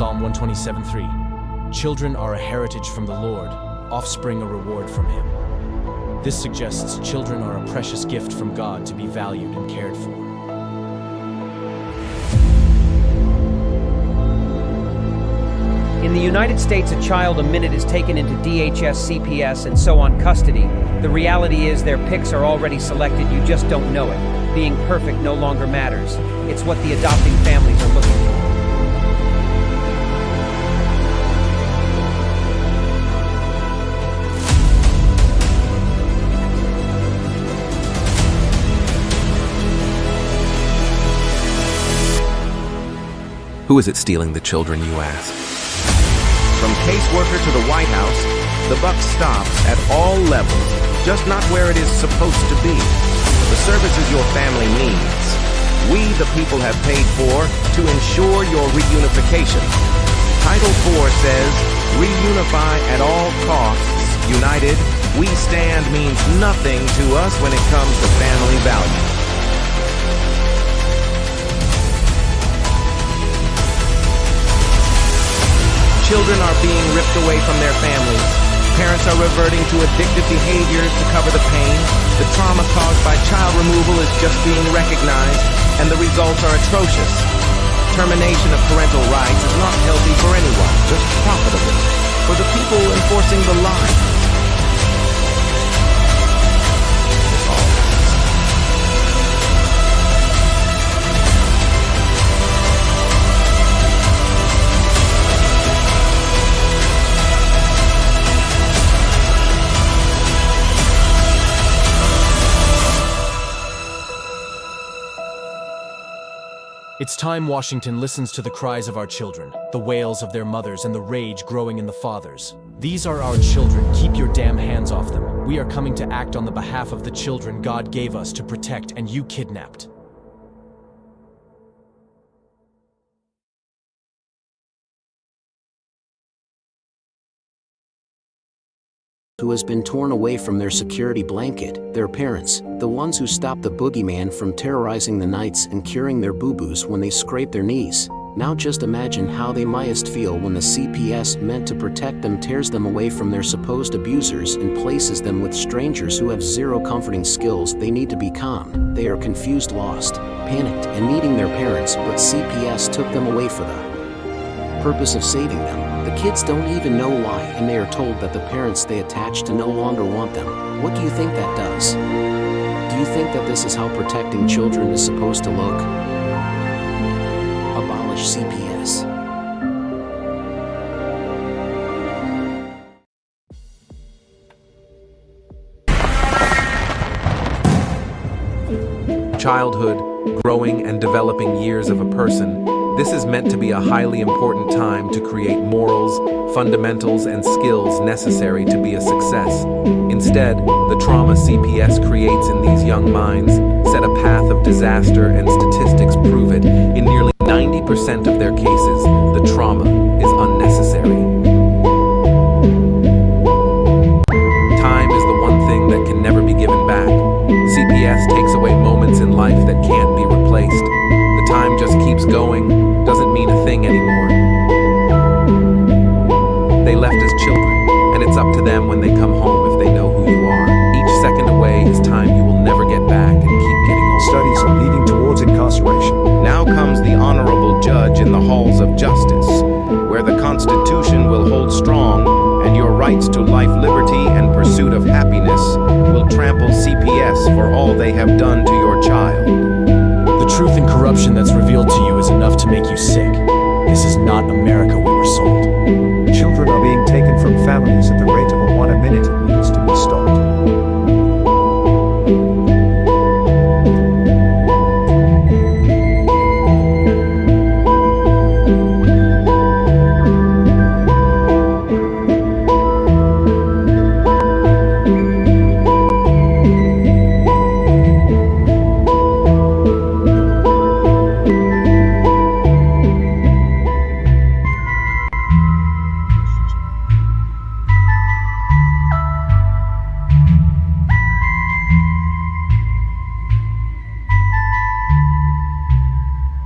Psalm 127:3. Children are a heritage from the Lord, offspring a reward from Him. This suggests children are a precious gift from God to be valued and cared for. In the United States, a child a minute is taken into DHS, CPS, and so on custody. The reality is their picks are already selected, you just don't know it. Being perfect no longer matters. It's what the adopting families are looking for. Who is it stealing the children, you ask? From caseworker to the White House, the buck stops at all levels, just not where it is supposed to be. The services your family needs, we the people have paid for to ensure your reunification. Title IV says, reunify at all costs. United, we stand means nothing to us when it comes to family values. Children are being ripped away from their families. Parents are reverting to addictive behaviors to cover the pain. The trauma caused by child removal is just being recognized, and the results are atrocious. Termination of parental rights is not healthy for anyone, just profitable for the people enforcing the lie. It's time Washington listens to the cries of our children, the wails of their mothers, and the rage growing in the fathers. These are our children. Keep your damn hands off them. We are coming to act on the behalf of the children God gave us to protect, and you kidnapped. Who has been torn away from their security blanket, their parents, the ones who stopped the boogeyman from terrorizing the nights and curing their boo-boos when they scrape their knees. Now just imagine how they mightest feel when the CPS meant to protect them tears them away from their supposed abusers and places them with strangers who have zero comforting skills. They need to be calmed. They are confused, lost, panicked, and needing their parents, but CPS took them away for the purpose of saving them. The kids don't even know why, and they are told that the parents they attach to no longer want them. What do you think that does? Do you think that this is how protecting children is supposed to look? Abolish CPS. Childhood, growing and developing years of a person. This is meant to be a highly important time to create morals, fundamentals, and skills necessary to be a success. Instead, the trauma CPS creates in these young minds set a path of disaster, and statistics prove it. In nearly 90% of their cases, the trauma is unnecessary. Time is the one thing that can never be given back. CPS takes away moments in life that can't be replaced. The time just keeps going, doesn't mean a thing anymore. They left as children, and it's up to them when they come home if they know who you are. Each second away is time you will never get back and keep getting older. Studies are leading towards incarceration. Now comes the honorable judge in the halls of justice, where the Constitution will hold strong, and your rights to life, liberty, and pursuit of happiness will trample CPS for all they have done to your child. The truth and corruption that's revealed to you is enough to make you sick. This is not America we were sold. Children are being taken from families at the rate of one a minute. It needs to be stopped.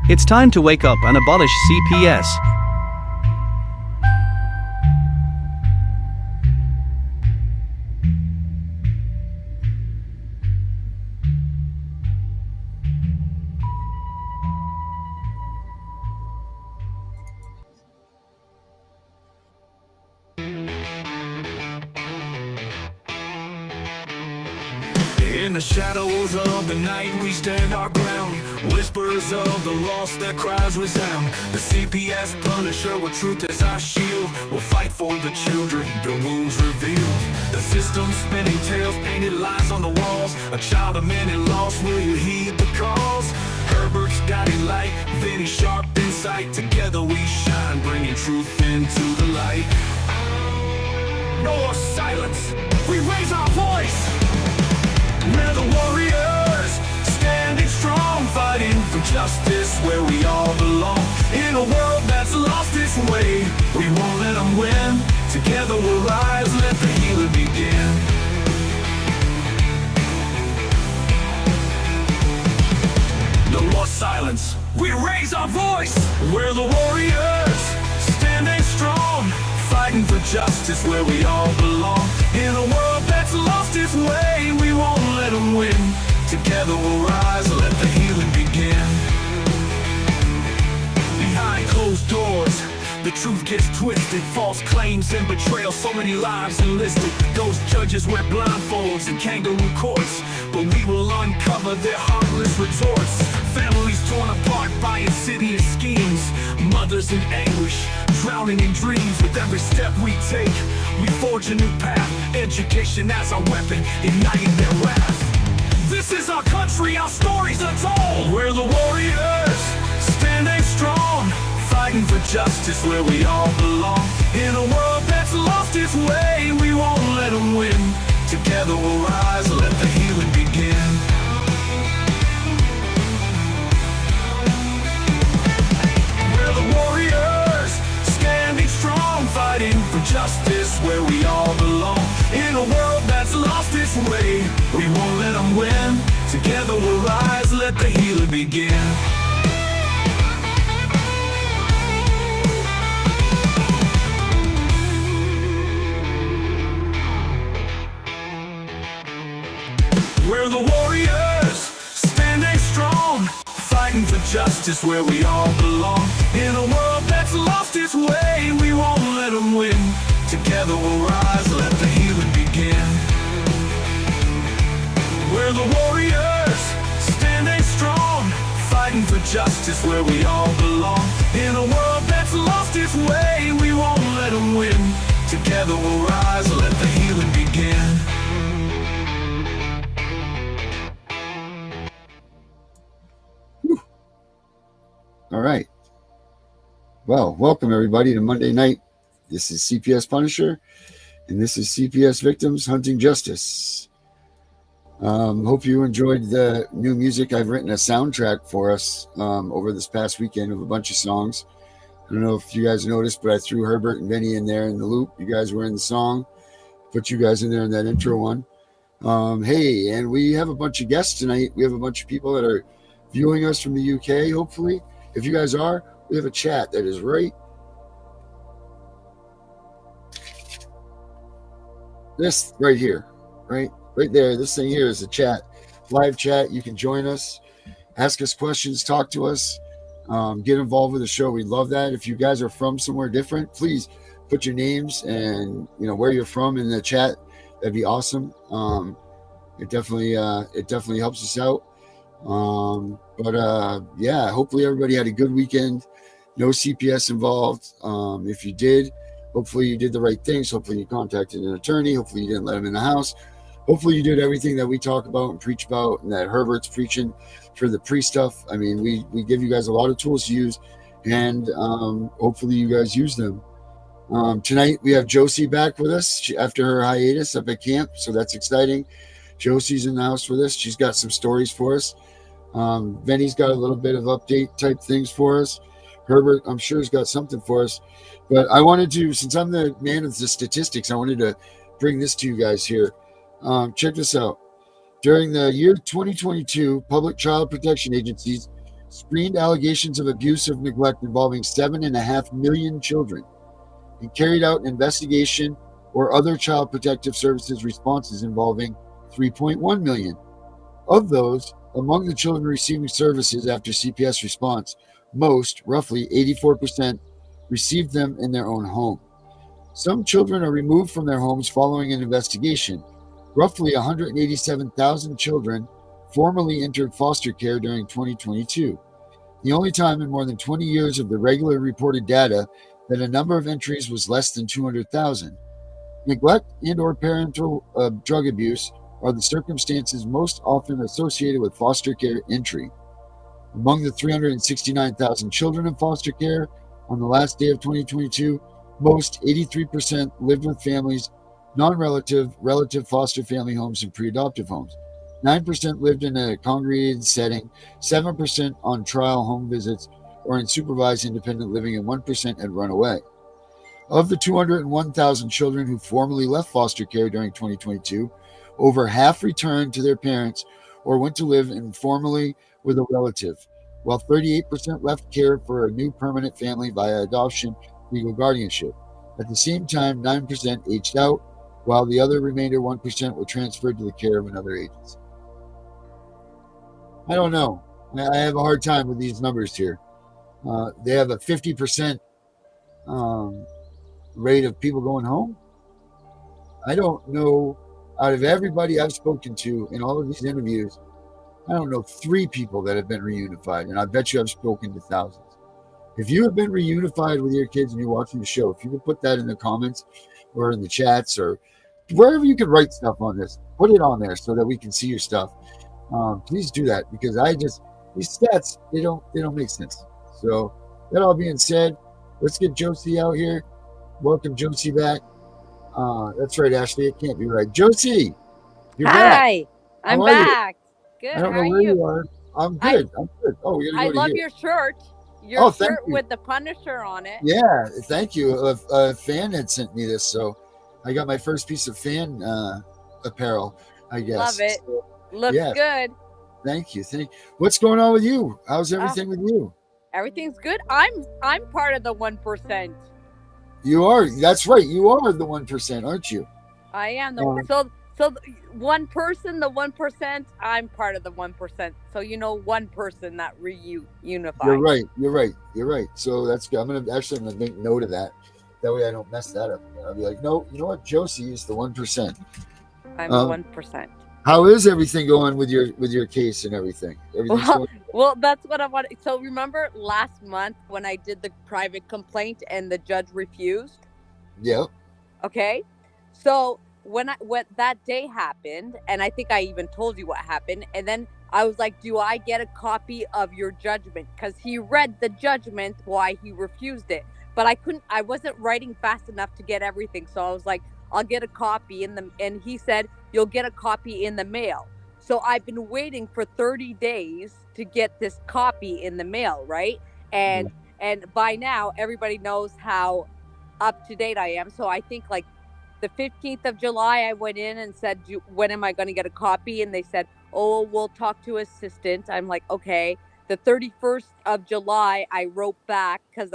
It's time to wake up and abolish CPS. the shadows of the night we stand our ground. Whispers of the lost, their cries resound. The CPS Punisher with truth as our shield. We'll fight for the children, their wounds revealed. The system spinning tales, painted lies on the walls. A child of many lost, will you heed the calls? Herbert's guiding light, Vinny sharp insight. Together we shine, bringing truth into the light. No more silence, we raise our voice. We're the warriors, standing strong, fighting for justice where we all belong. In a world that's lost its way, we won't let them win. Together we'll rise, let the healing begin. No more silence, we raise our voice. We're the warriors, standing strong, fighting for justice where we all belong. In a world that's lost its way, we won't let them win. Together we'll rise, let the healing begin. Behind closed doors, the truth gets twisted. False claims and betrayal, so many lives enlisted. Those judges wear blindfolds and kangaroo courts, but we will uncover their heartless retorts. Families torn apart by insidious schemes. Mothers in anguish, drowning in dreams. With every step we take, we forge a new path. Education as our weapon, igniting their wrath. This is our country, our stories are told. We're the warriors, standing strong, fighting for justice where we all belong. In a world that's lost its way, we won't let them win. Together we'll rise, let the healing begin. We're the warriors, standing strong, fighting for justice where we all belong. In a world that's lost its way, we won't let them win. Together we'll rise, let the healing begin. We're the warriors, standing strong, fighting for justice where we all belong. In a world that's lost its way, we won't let them win. Together we'll rise, let the healing begin. We're the warriors, standing strong, fighting for justice where we all belong. In a world that's lost its way, we won't let them win. Together we'll rise, let the healing begin. All right. Well, welcome everybody to Monday night. This is CPS Punisher, and this is CPS Victims Hunting Justice. Hope you enjoyed the new music. I've written a soundtrack for us over this past weekend of a bunch of songs. I don't know if you guys noticed, but I threw Herbert and Vinny in there in the loop. You guys were in the song. Put you guys in there in that intro one. Hey, and we have a bunch of guests tonight. We have a bunch of people that are viewing us from the UK, hopefully. If you guys are, we have a chat that is right here, right there. This thing here is a chat, live chat. You can join us, ask us questions, talk to us, get involved with the show. We love that. If you guys are from somewhere different, please put your names and where you're from in the chat. That'd be awesome. It definitely helps us out. Yeah, hopefully everybody had a good weekend. No CPS involved. If you did, hopefully you did the right things. Hopefully you contacted an attorney. Hopefully you didn't let him in the house. Hopefully you did everything that we talk about and preach about, and that Herbert's preaching for the pre-stuff. I mean, we give you guys a lot of tools to use, and hopefully you guys use them. Tonight we have Josie back with us after her hiatus up at camp, so that's exciting. Josie's in the house with us. She's got some stories for us. Vinny's got a little bit of update type things for us. Herbert, I'm sure, has got something for us. But I wanted to, since I'm the man of the statistics, I wanted to bring this to you guys here. Check this out. During the year 2022, public child protection agencies screened allegations of abuse or neglect involving 7.5 million children and carried out an investigation or other child protective services responses involving 3.1 million. Of those, among the children receiving services after CPS response, most, roughly 84%, received them in their own home. Some children are removed from their homes following an investigation. Roughly 187,000 children formally entered foster care during 2022, the only time in more than 20 years of the regular reported data that a number of entries was less than 200,000. Neglect and/or parental drug abuse are the circumstances most often associated with foster care entry. Among the 369,000 children in foster care on the last day of 2022, most 83% lived with families, non-relative, relative foster family homes, and pre-adoptive homes. 9% lived in a congregated setting, 7% on trial home visits or in supervised independent living, and 1% had run away. Of the 201,000 children who formally left foster care during 2022, over half returned to their parents or went to live informally with a relative, while 38% left care for a new permanent family via adoption, legal guardianship. At the same time, 9% aged out, while the other remainder 1% were transferred to the care of another agency. I don't know. I have a hard time with these numbers here. They have a 50% rate of people going home. I don't know, out of everybody I've spoken to in all of these interviews, I don't know 3 people that have been reunified, and I bet you I've spoken to thousands. If you have been reunified with your kids and you're watching the show, if you could put that in the comments or in the chats or wherever you can write stuff on this, put it on there so that we can see your stuff. Please do that, because these stats, they don't make sense. So that all being said, let's get Josie out here. Welcome Josie back. That's right, Ashley. It can't be right. Josie, you're back. Hi, I'm How are you? back. Good. I don't How know are where you? you are. I'm good. I'm good. Oh, we're I gonna go love to your shirt. Oh, Your thank shirt you. with the Punisher on it. Yeah, thank you. A fan had sent me this, so I got my first piece of fan apparel, I guess. Love it. So, Looks yeah. good. Thank you. What's going on with you? How's everything with you? Everything's good. I'm part of the 1%. You are. That's right. You are the 1%, aren't you? I am the Um, so one person, the 1%. I'm part of the 1%. So one person that reunified. You're right. You're right. You're right. So that's good. I'm gonna make note of that. That way I don't mess that up. I'll be like, no, you know what? Josie is the 1%. I'm the 1%. How is everything going with your case and everything? Everything's going. Well, that's what I want. So remember last month when I did the private complaint and the judge refused? Yeah. Okay. So when that day happened, and I think I even told you what happened, and then I was like, do I get a copy of your judgment? Because he read the judgment why he refused it. But I wasn't writing fast enough to get everything. So I was like, I'll get a copy and he said, you'll get a copy in the mail. So I've been waiting for 30 days to get this copy in the mail, right? And by now everybody knows how up to date I am. So I think like the 15th of July, I went in and said, when am I going to get a copy? And they said, oh, we'll talk to assistant. I'm like, okay. The 31st of July, I wrote back because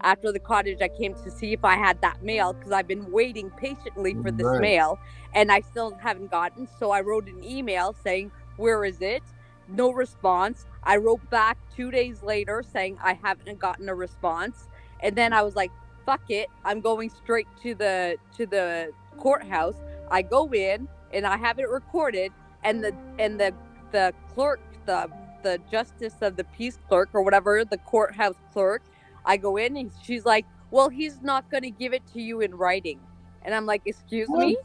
after the cottage, I came to see if I had that mail because I've been waiting patiently for this mail and I still haven't gotten. So I wrote an email saying, where is it? No response. I wrote back 2 days later saying I haven't gotten a response. And then I was like, fuck it. I'm going straight to the courthouse. I go in and I have it recorded and the clerk, the justice of the peace clerk or whatever, the courthouse clerk, I go in and she's like, well, he's not going to give it to you in writing. And I'm like, excuse me?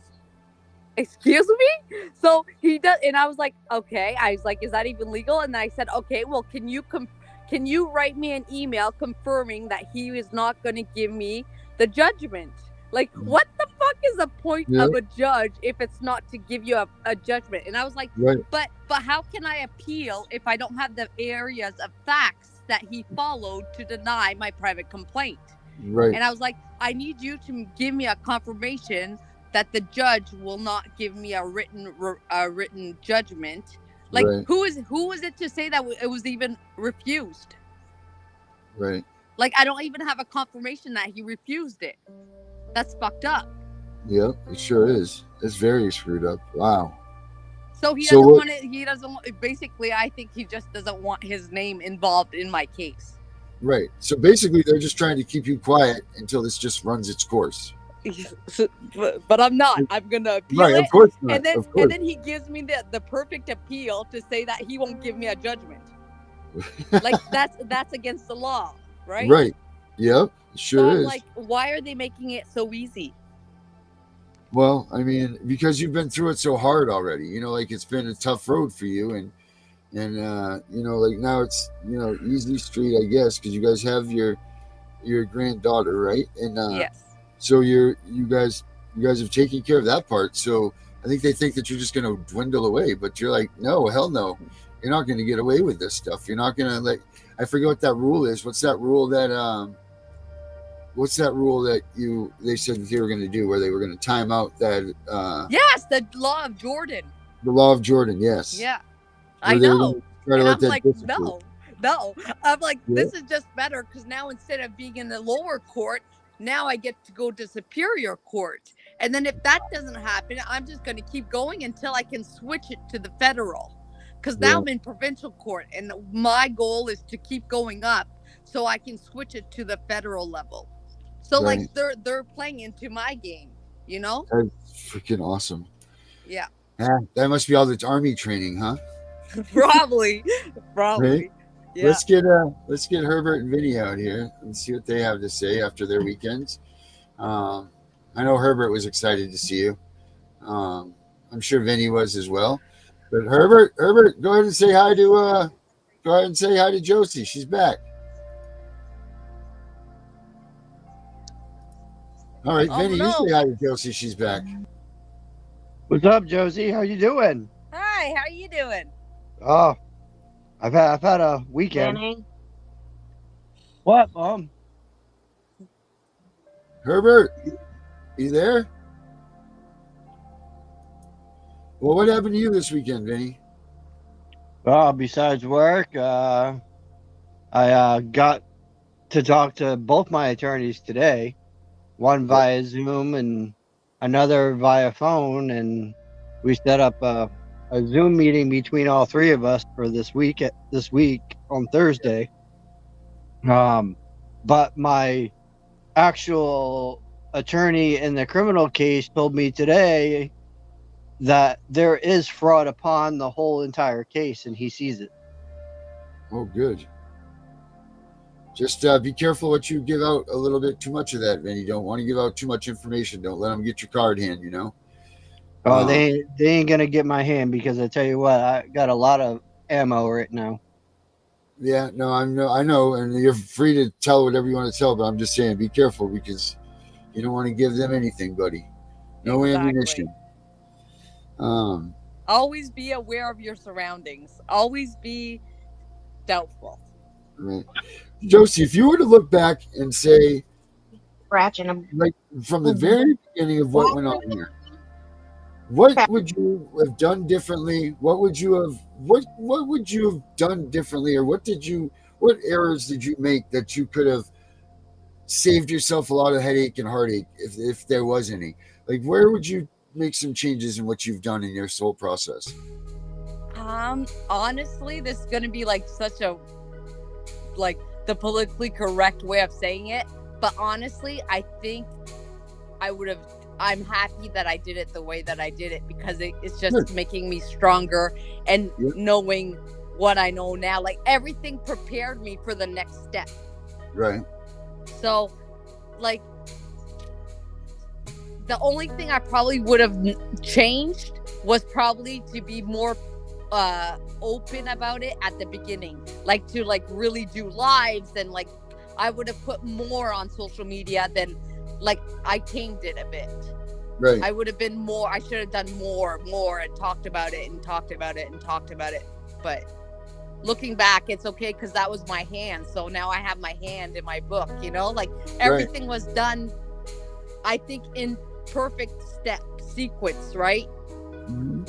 So he does. And I was like, okay. I was like, is that even legal? And then I said, okay, well, can you write me an email confirming that he is not going to give me the judgment? Like, what the fuck is the point of a judge if it's not to give you a judgment? And I was like, but how can I appeal if I don't have the areas of facts that he followed to deny my private complaint? Right. And I was like, I need you to give me a confirmation that the judge will not give me a written judgment. Like, who is it to say that it was even refused? Right. Like, I don't even have a confirmation that he refused it. That's fucked up. Yep, it sure is. It's very screwed up. Wow. So he doesn't want it. He doesn't want. Basically, I think he just doesn't want his name involved in my case. Right. So basically, they're just trying to keep you quiet until this just runs its course. but I'm not. I'm gonna appeal Right, it. of course not. And then Of course. and then he gives me the perfect appeal to say that he won't give me a judgment. Like that's against the law, right? Right. Yep. So Sure I'm is. like, why are they making it so easy? Well, I mean, because you've been through it so hard already. You know, like it's been a tough road for you, and you know, like now it's, you know, easy street, I guess, because you guys have your granddaughter, right? And Yes. so you guys have taken care of that part. So I think they think that you're just going to dwindle away, but you're like, no, hell no, you're not going to get away with this stuff. You're not going to let. I forget what that rule is. What's that rule that they said that they were going to do, where they were going to time out that Yes, the law of Jordan. the law of Jordan? Yes. Yeah, Where I they were know. gonna try to And let I'm that like, dissipate. no. I'm like, Yeah. this is just better because now instead of being in the lower court, now I get to go to superior court. And then if that doesn't happen, I'm just going to keep going until I can switch it to the federal. Because now Yeah. I'm in provincial court, and my goal is to keep going up so I can switch it to the federal level. So Right. like they're playing into my game, you know? That's freaking awesome. Yeah, Yeah, that must be all the army training, huh? probably. Right? Yeah. Let's get Herbert and Vinny out here and see what they have to say after their weekends. I know Herbert was excited to see you. I'm sure Vinny was as well. But Herbert, go ahead and say hi to Josie. She's back. All right, Oh, Vinny, no. you say hi to Josie. She's back. What's up, Josie? How you doing? Hi, how you doing? Oh, I've had a weekend. Danny? What, Mom? Herbert, you there? Well, what happened to you this weekend, Vinny? Well, besides work, I got to talk to both my attorneys today, one via Zoom and another via phone, and we set up a Zoom meeting between all three of us for this week on Thursday. But my actual attorney in the criminal case told me today that there is fraud upon the whole entire case, and he sees it. Oh, good. Just be careful what you give out. A little bit too much of that, Vinny. Don't want to give out too much information. Don't let them get your card hand, you know. Oh, they ain't gonna get my hand, because I tell you what, I got a lot of ammo right now. Yeah, no, I know, and you're free to tell whatever you want to tell, but I'm just saying, be careful, because you don't want to give them anything, buddy. No Exactly. ammunition. Always be aware of your surroundings. Always be doubtful. Right. Josie, if you were to look back and say, Scratching them. like from the very beginning of what went on here, what would you have done differently? What would you have done differently, or what errors did you make that you could have saved yourself a lot of headache and heartache, if there was any? Like, where would you make some changes in what you've done in your soul process? Honestly, this is gonna be like such a the politically correct way of saying it, but honestly, I think I'm happy that I did it the way that I did it, because it's just making me stronger and knowing what I know now. Like, everything prepared me for the next step. Right. So, like, the only thing I probably would have changed was probably to be more open about it at the beginning, like to really do lives, and I would have put more on social media than I tamed it a bit. Right. I would have been more. I should have done more and talked about it. But looking back, it's okay, because that was my hand. So now I have my hand in my book. You know, everything was done, I think, in perfect sequence, right? Mm-hmm.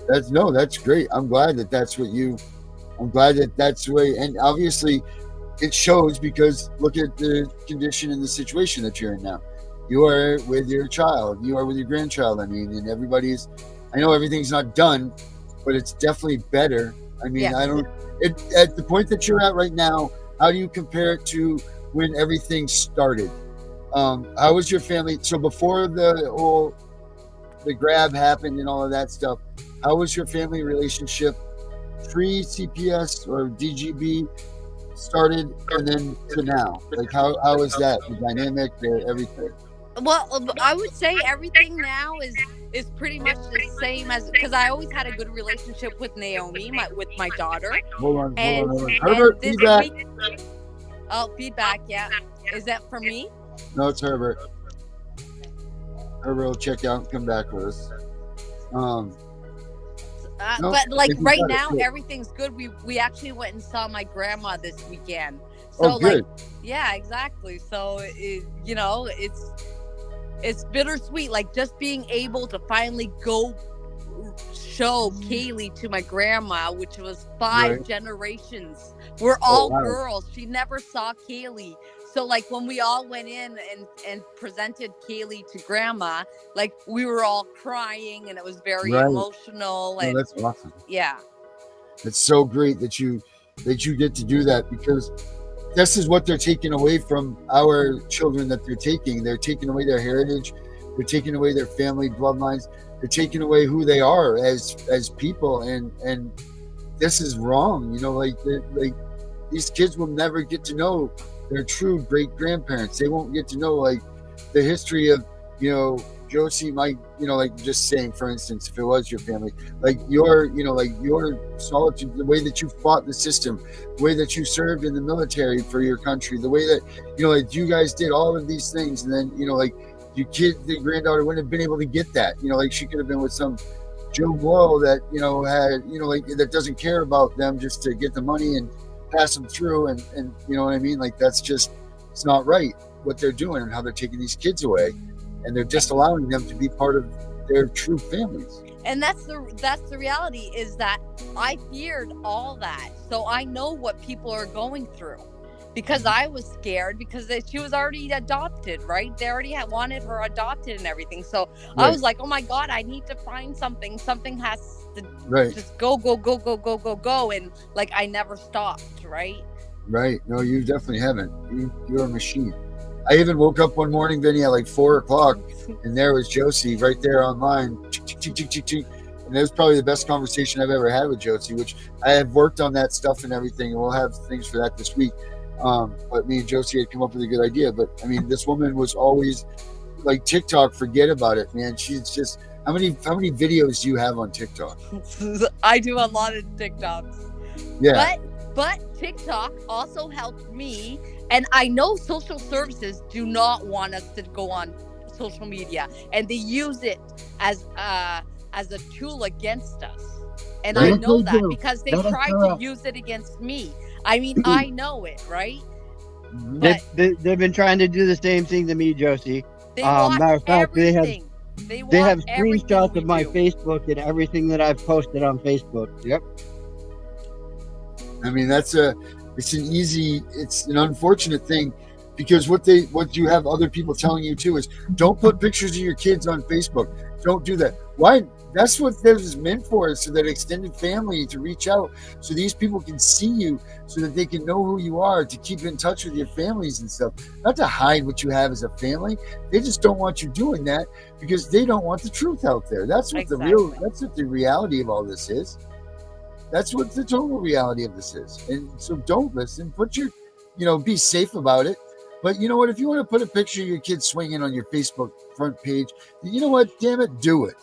That's great. I'm glad that that's the way, and obviously it shows, because look at the condition and the situation that you're in now. You are with your child, you are with your grandchild, and I know everything's not done, but it's definitely better. At the point that you're at right now, how do you compare it to when everything started? How was your family? So before the grab happened and all of that stuff, how was your family relationship pre CPS or DGB started and then to now? Like how is that, the dynamic, everything? Well, I would say everything now is pretty much the same as, because I always had a good relationship with Naomi, with my daughter. Hold on. And Herbert, this feedback. week, oh, feedback, yeah. Is that for me? No, it's Herbert. Herbert will check out and come back with us. No, But like if you right got it, now, good. everything's good. We actually went and saw my grandma this weekend. So Oh, good. yeah, exactly. So you know, it's bittersweet. Like just being able to finally go show Kaylee to my grandma, which was 5 Right. generations. We're all wow. girls. She never saw Kaylee. So like when we all went in and presented Kaylee to grandma, like we were all crying and it was very Right. emotional. No, And that's awesome. yeah. It's so great that you get to do that, because this is what they're taking away from our children that they're taking. They're taking away their heritage. They're taking away their family bloodlines. They're taking away who they are as people. And this is wrong. You know, like these kids will never get to know their true great grandparents. They won't get to know like the history of, you know, Josie, like just saying, for instance, if it was your family, like your solitude, the way that you fought the system, the way that you served in the military for your country, the way that, like you guys did all of these things. And then, like your the granddaughter wouldn't have been able to get that, like she could have been with some Joe Blow that, had, like that doesn't care about them just to get the money and pass them through. And you know what I mean? Like that's just, it's not right what they're doing and how they're taking these kids away. And they're just allowing them to be part of their true families. And that's the reality, is that I feared all that. So I know what people are going through, because I was scared, because she was already adopted, right? They already wanted her adopted and everything. So Right. I was like, oh my God, I need to find something. Something has to Right. just go. And like, I never stopped, right? Right. No, you definitely haven't. You're a machine. I even woke up one morning, Vinny, at like 4:00, and there was Josie right there online. And it was probably the best conversation I've ever had with Josie, which I have worked on that stuff and everything, and we'll have things for that this week. But me and Josie had come up with a good idea. But I mean, this woman was always like TikTok. Forget about it, man. She's just, how many videos do you have on TikTok? I do a lot of TikToks. Yeah. But TikTok also helped me, and I know social services do not want us to go on social media, and they use it as a tool against us. And I know that because they tried to use it against me. I mean, I know it, right? But They've been trying to do the same thing to me, Josie. they watch Matter of fact, everything. they watch have everything screenshots we of my do. Facebook and everything that I've posted on Facebook. Yep. I mean, it's an unfortunate thing, because what you have other people telling you too is, don't put pictures of your kids on Facebook. Don't do that. Why? That's what this is meant for, is so that extended family to reach out, so these people can see you, so that they can know who you are, to keep in touch with your families and stuff. Not to hide what you have as a family. They just don't want you doing that, because they don't want the truth out there. That's what that's what the reality of all this is. That's what the total reality of this is. And so don't listen. Put your, be safe about it. But you know what? If you want to put a picture of your kid swinging on your Facebook front page, you know what? Damn it, do it.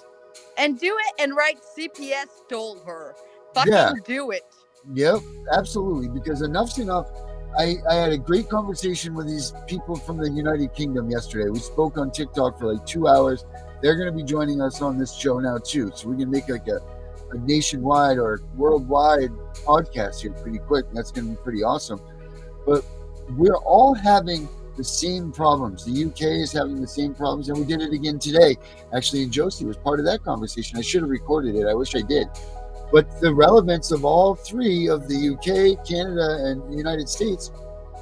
And do it and write CPS stole her. Fucking do it. Yep, absolutely. Because enough's enough. I had a great conversation with these people from the United Kingdom yesterday. We spoke on TikTok for like 2 hours. They're going to be joining us on this show now too. So we can make like a nationwide or worldwide podcast here pretty quick. That's going to be pretty awesome. But we're all having the same problems. The UK is having the same problems, and we did it again today. Actually, and Josie was part of that conversation. I should have recorded it. I wish I did. But the relevance of all three, of the UK, Canada, and the United States,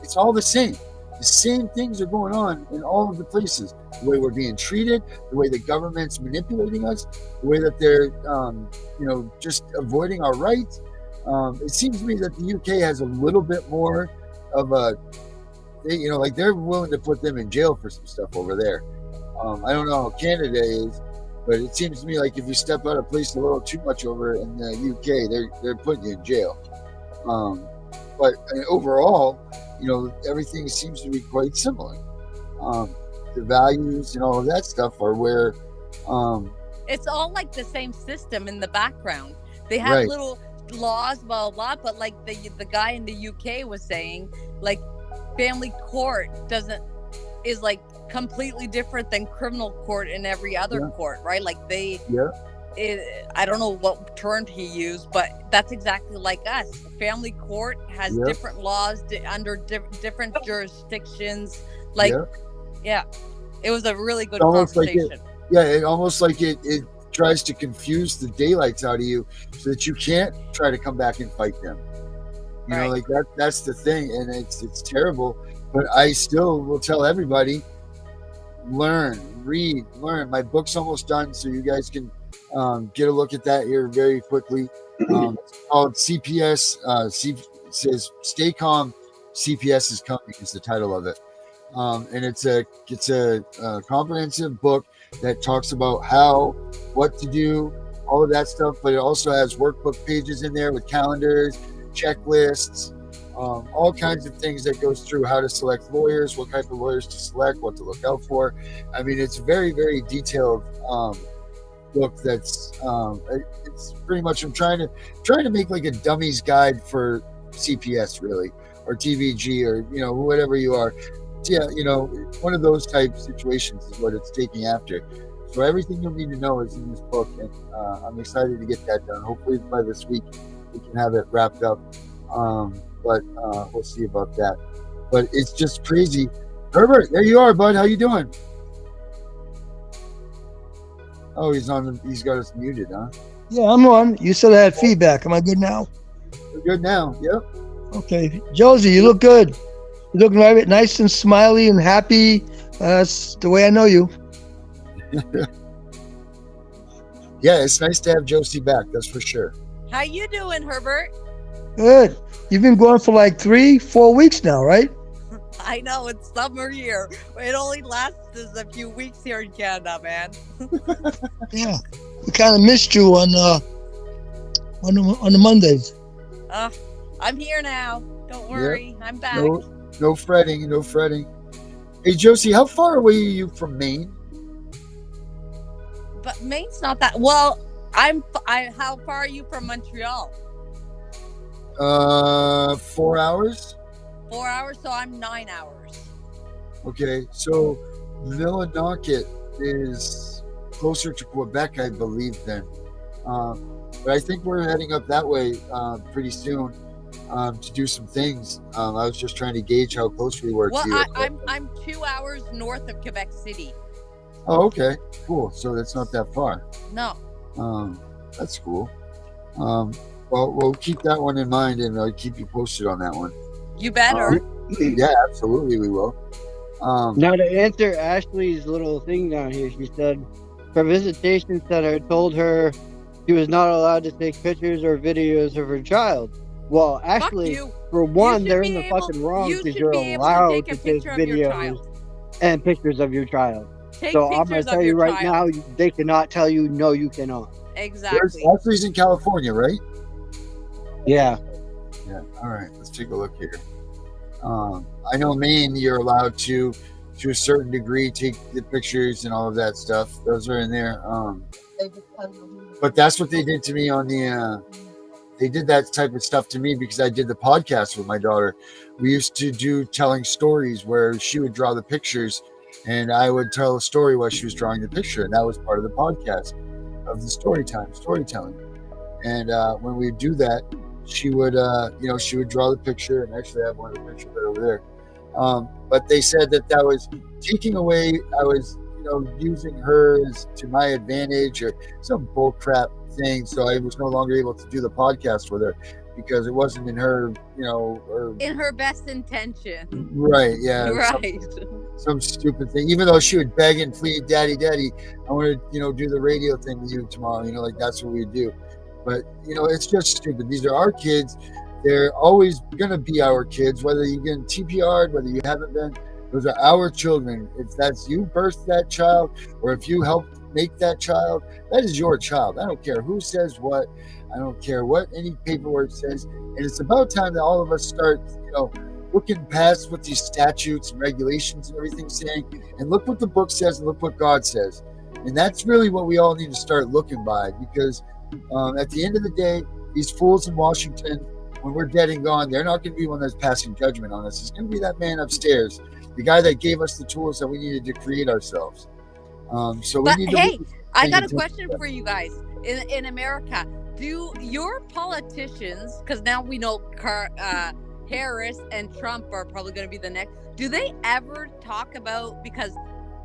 it's all the same. The same things are going on in all of the places. The way we're being treated, the way the government's manipulating us, the way that they're, just avoiding our rights. It seems to me that the UK has a little bit more of a they, like they're willing to put them in jail for some stuff over there. I don't know how Canada is, but it seems to me like if you step out of place a little too much over in the UK, they're putting you in jail. But overall, everything seems to be quite similar. The values and all of that stuff are where it's all like the same system in the background. They have right. little laws, blah blah, but like the guy in the UK was saying, like family court is like completely different than criminal court in every other court, right? Like I don't know what term he used, but that's exactly like us. Family court has different laws under different jurisdictions. Like, it was a really good conversation. It almost like it tries to confuse the daylights out of you so that you can't try to come back and fight them. You know, like that's the thing, and it's terrible. But I still will tell everybody, read. My book's almost done, so you guys can get a look at that here very quickly. It's called CPS. It says "Stay Calm, CPS is Coming" is the title of it, and it's a comprehensive book that talks about what to do, all of that stuff. But it also has workbook pages in there with calendars, checklists, all kinds of things that goes through how to select lawyers, what type of lawyers to select, what to look out for. I mean, it's very, very detailed book. That's it's pretty much I'm trying to make like a dummy's guide for CPS, really, or TVG, or whatever you are. Yeah, one of those type situations is what it's taking after. So everything you'll need to know is in this book, and I'm excited to get that done. Hopefully by this week we can have it wrapped up. But we'll see about that. But it's just crazy. Herbert, there you are, bud. How you doing? Oh, he's got us muted, huh? Yeah, I'm on. You said I had feedback. Am I good now? We're good now. Yep. Okay. Josie, you look good. You look very nice and smiley and happy. That's the way I know you. Yeah, it's nice to have Josie back. That's for sure. How you doing, Herbert? Good. You've been going for like 3-4 weeks now, right? I know, it's summer here. It only lasts a few weeks here in Canada, man. Yeah, we kind of missed you on the Mondays. I'm here now. Don't worry, I'm back. No fretting. Hey, Josie, how far away are you from Maine? But Maine's not that well. How far are you from Montreal? 4 hours. 4 hours, so I'm 9 hours. Okay, so Millinocket is closer to Quebec, I believe, then. But I think we're heading up that way pretty soon to do some things. I was just trying to gauge how close we were to you. I'm 2 hours north of Quebec City. Oh, okay, cool. So that's not that far. No. That's cool. Well, we'll keep that one in mind, and I'll keep you posted on that one. You better. Yeah, absolutely, we will. Now, to answer Ashley's little thing down here, she said her visitation center told her she was not allowed to take pictures or videos of her child. Well, Ashley, for one, they're in the fucking wrong because you're allowed to take videos and pictures of your child. So I'm going to tell you right now, they cannot tell you, no, you cannot. Exactly. Ashley's in California, right? Yeah. All right. Let's take a look here. I know Maine, you're allowed to a certain degree, take the pictures and all of that stuff. Those are in there. But that's what they did to me on they did that type of stuff to me because I did the podcast with my daughter. We used to do telling stories where she would draw the pictures and I would tell a story while she was drawing the picture. And that was part of the podcast of the storytelling. And when we do that, she would draw the picture, and actually I have one of the pictures right over there. But they said that was taking away, I was, using her to my advantage or some bullcrap thing. So I was no longer able to do the podcast with her because it wasn't in her, in her best intention. Right. Yeah. Right. Some stupid thing, even though she would beg and plead, daddy, I want to, do the radio thing with you tomorrow. Like that's what we do. But, it's just stupid. These are our kids. They're always going to be our kids, whether you get TPR'd, whether you haven't been. Those are our children. If that's you birthed that child, or if you helped make that child, that is your child. I don't care who says what. I don't care what any paperwork says. And it's about time that all of us start, looking past what these statutes and regulations and everything saying, and look what the book says and look what God says. And that's really what we all need to start looking by, because at the end of the day, these fools in Washington, when we're dead and gone, they're not going to be one that's passing judgment on us. It's going to be that man upstairs, the guy that gave us the tools that we needed to create ourselves. Hey, I got a question for you guys. In America, do your politicians, because now we know Harris and Trump are probably going to be the next, do they ever talk about, because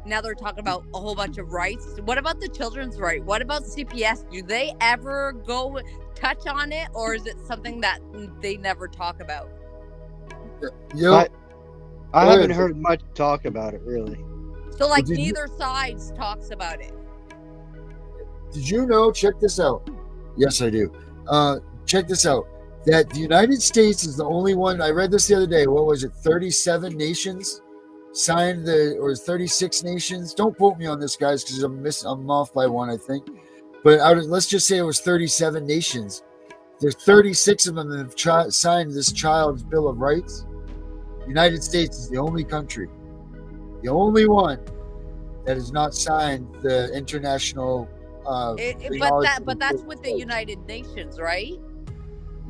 now they're talking about a whole bunch of rights, what about the children's right? What about CPS? Do they ever go touch on it, or is it something that they never talk about? I haven't heard much talk about it, really. So neither side talks about it. Did you know, check this out. Yes, I do. Check this out. That the United States is the only one, I read this the other day, what was it, 37 nations signed or 36 nations? Don't quote me on this, guys, because I'm off by one, I think. But let's just say it was 37 nations. There's 36 of them that have signed this Child's Bill of Rights. The United States is the only country, the only one that has not signed the international. But that's with the United Nations, right?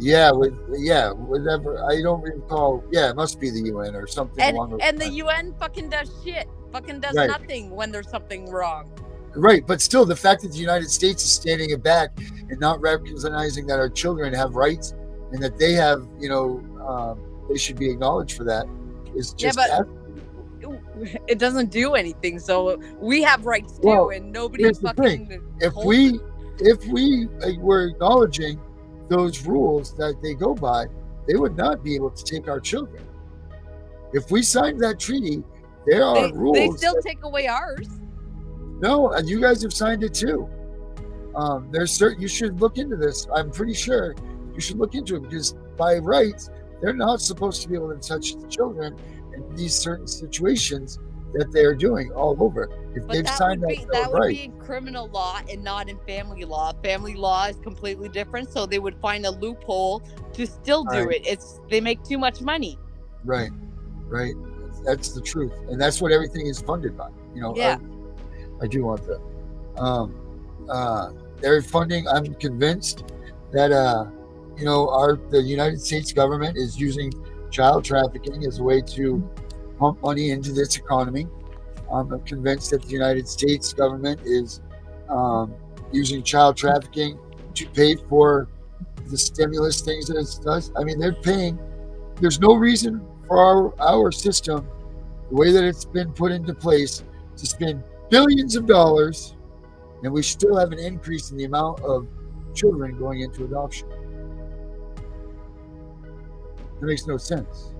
Yeah, whatever. I don't recall. Yeah, it must be the UN or something along those lines. And the UN fucking does shit. Fucking does nothing when there's something wrong. Right, but still, the fact that the United States is standing it back and not recognizing that our children have rights and that they have, they should be acknowledged for that is just. Yeah, but it doesn't do anything. So we have rights too, and nobody's fucking. If we were acknowledging those rules that they go by, they would not be able to take our children. If we signed that treaty, there are rules. They still take away ours. No, and you guys have signed it too. There's certain, you should look into this. I'm pretty sure you should look into it, because by rights, they're not supposed to be able to touch the children in these certain situations that they're doing all over. If But they've signed that would be in criminal law and not in family law. Family law is completely different, so they would find a loophole to still do it. They make too much money. Right. That's the truth, and that's what everything is funded by. Yeah. I do want that. They're funding. I'm convinced that the United States government is using child trafficking as a way to pump money into this economy. I'm convinced that the United States government is using child trafficking to pay for the stimulus things that it does. I mean, they're paying. There's no reason for our system, the way that it's been put into place, to spend billions of dollars, and we still have an increase in the amount of children going into adoption. That makes no sense.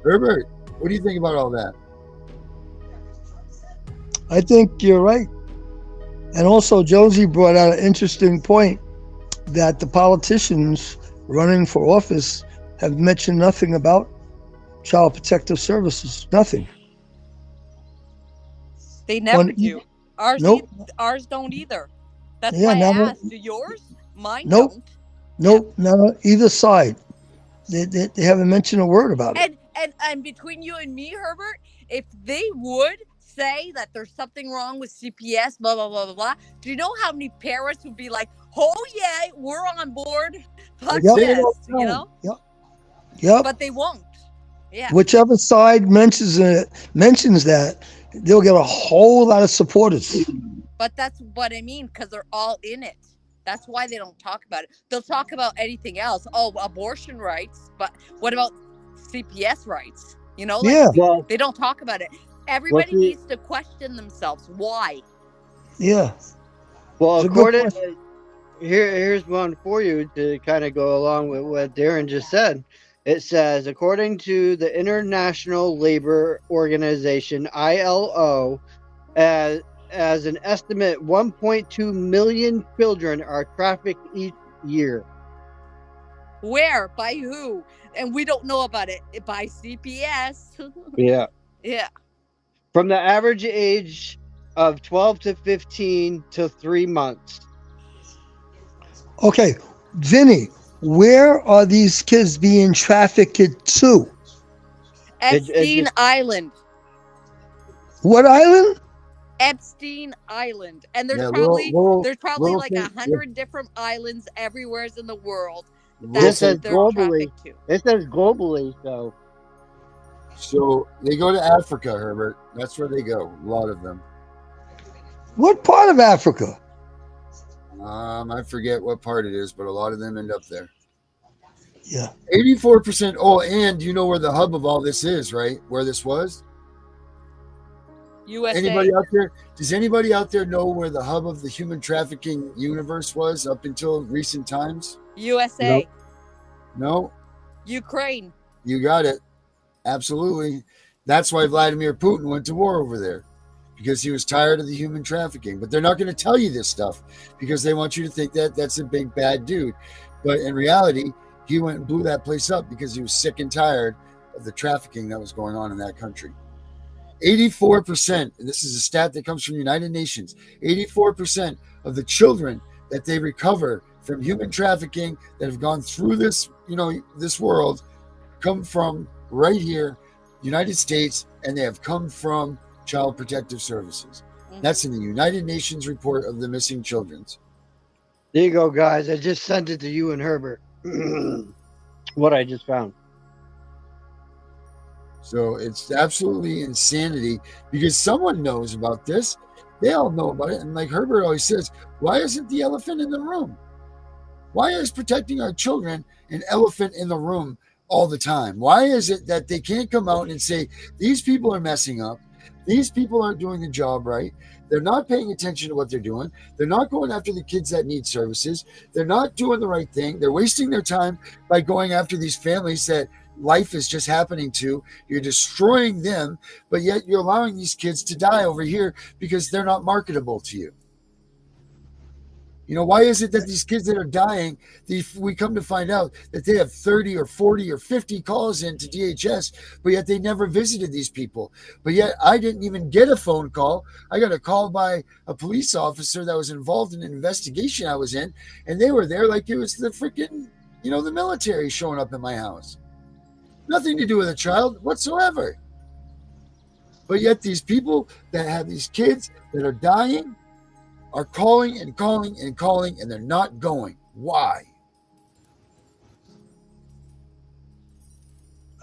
Herbert, what do you think about all that? I think you're right. And also, Josie brought out an interesting point that the politicians running for office have mentioned nothing about child protective services. Nothing. They never do. Ours, nope. Ours don't either. That's why I asked. Do yours? Mine don't. Nope. No, either side. They haven't mentioned a word about it. And between you and me, Herbert, if they would say that there's something wrong with CPS, blah, blah, blah, blah, blah, do you know how many parents would be like, oh, yeah, we're on board? Fuck yes, Yep. But they won't. Yeah. Whichever side mentions that, they'll get a whole lot of supporters. But that's what I mean, because they're all in it. That's why they don't talk about it. They'll talk about anything else. Oh, abortion rights. But what about CPS rights? They don't talk about it. Everybody needs to question themselves. Why? Yeah. Well, according here's one for you to kind of go along with what Darren just said. It says, according to the International Labor Organization, ILO, as an estimate, 1.2 million children are trafficked each year. Where? By who? And we don't know about it. By CPS. Yeah. Yeah. From the average age of 12 to 15 to 3 months. Okay, Vinny, where are these kids being trafficked to? Epstein just- Island. What island? Epstein Island. And there's Yeah, probably little like thing- 100 different islands everywhere in the world This says that they're globally. trafficked to. It says globally, so. So they go to Africa, Herbert. That's where they go. A lot of them. What part of Africa? I forget what part it is, but a lot of them end up there. Yeah. 84%. Oh, and you know where the hub of all this is, right? Where this was? USA. Anybody out there? Does anybody out there know where the hub of the human trafficking universe was up until recent times? USA. No? Ukraine. You got it. Absolutely. That's why Vladimir Putin went to war over there, because he was tired of the human trafficking. But they're not going to tell you this stuff because they want you to think that that's a big bad dude. But in reality, he went and blew that place up because he was sick and tired of the trafficking that was going on in that country. 84%, and this is a stat that comes from the United Nations, 84% of the children that they recover from human trafficking that have gone through this, this world come from right here, United States, and they have come from Child Protective Services. That's in the United Nations report of the missing children's. There you go, guys. I just sent it to you and Herbert. What I just found. So it's absolutely insanity because someone knows about this. They all know about it. And like Herbert always says, why isn't the elephant in the room? Why is protecting our children an elephant in the room all the time? Why is it that they can't come out and say, these people are messing up? These people aren't doing the job right. They're not paying attention to what they're doing. They're not going after the kids that need services. They're not doing the right thing. They're wasting their time by going after these families that life is just happening to. You're destroying them, but yet you're allowing these kids to die over here because they're not marketable to you. Why is it that these kids that are dying, we come to find out that they have 30 or 40 or 50 calls in to DHS, but yet they never visited these people. But yet I didn't even get a phone call. I got a call by a police officer that was involved in an investigation I was in, and they were there like it was the freaking, the military showing up at my house. Nothing to do with a child whatsoever. But yet these people that have these kids that are dying are calling and calling and calling, and they're not going. Why?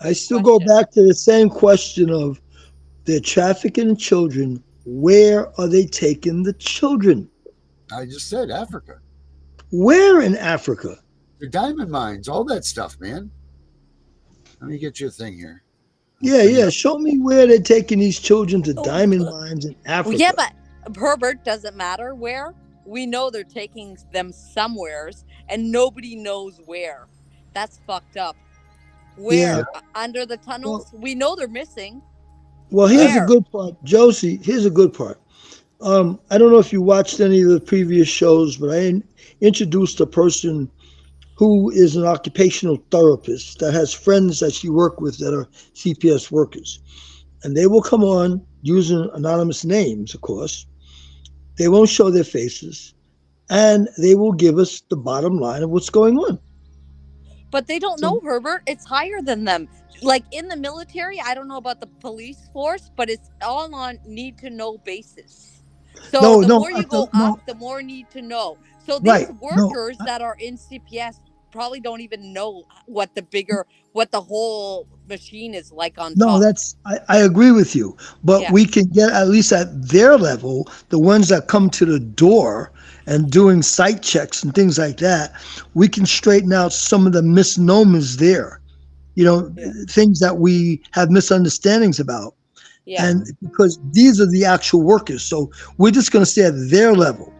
I still go back to the same question of they're trafficking children. Where are they taking the children? I just said Africa. Where in Africa? The diamond mines, all that stuff, man. Let me get you a thing here. Yeah. Show me where they're taking these children to diamond mines in Africa. Well, yeah, but Herbert, doesn't matter where. We know they're taking them somewheres, and nobody knows where. That's fucked up. Where? Yeah. Under the tunnels? We know they're missing. Well, here's a good part, Josie. Here's a good part. I don't know if you watched any of the previous shows, but I introduced a person who is an occupational therapist that has friends that she worked with that are CPS workers. And they will come on using anonymous names, of course. They won't show their faces. And they will give us the bottom line of what's going on. But they don't know, Herbert. It's higher than them. Like in the military, I don't know about the police force, but it's all on need to know basis. So the more you go up, the more need to know. So these workers that are in CPS probably don't even know what the whole machine is like on top. No, I agree with you. But we can get, at least at their level, the ones that come to the door and doing site checks and things like that, we can straighten out some of the misnomers there. Things that we have misunderstandings about. Yeah. And because these are the actual workers. So we're just going to stay at their level.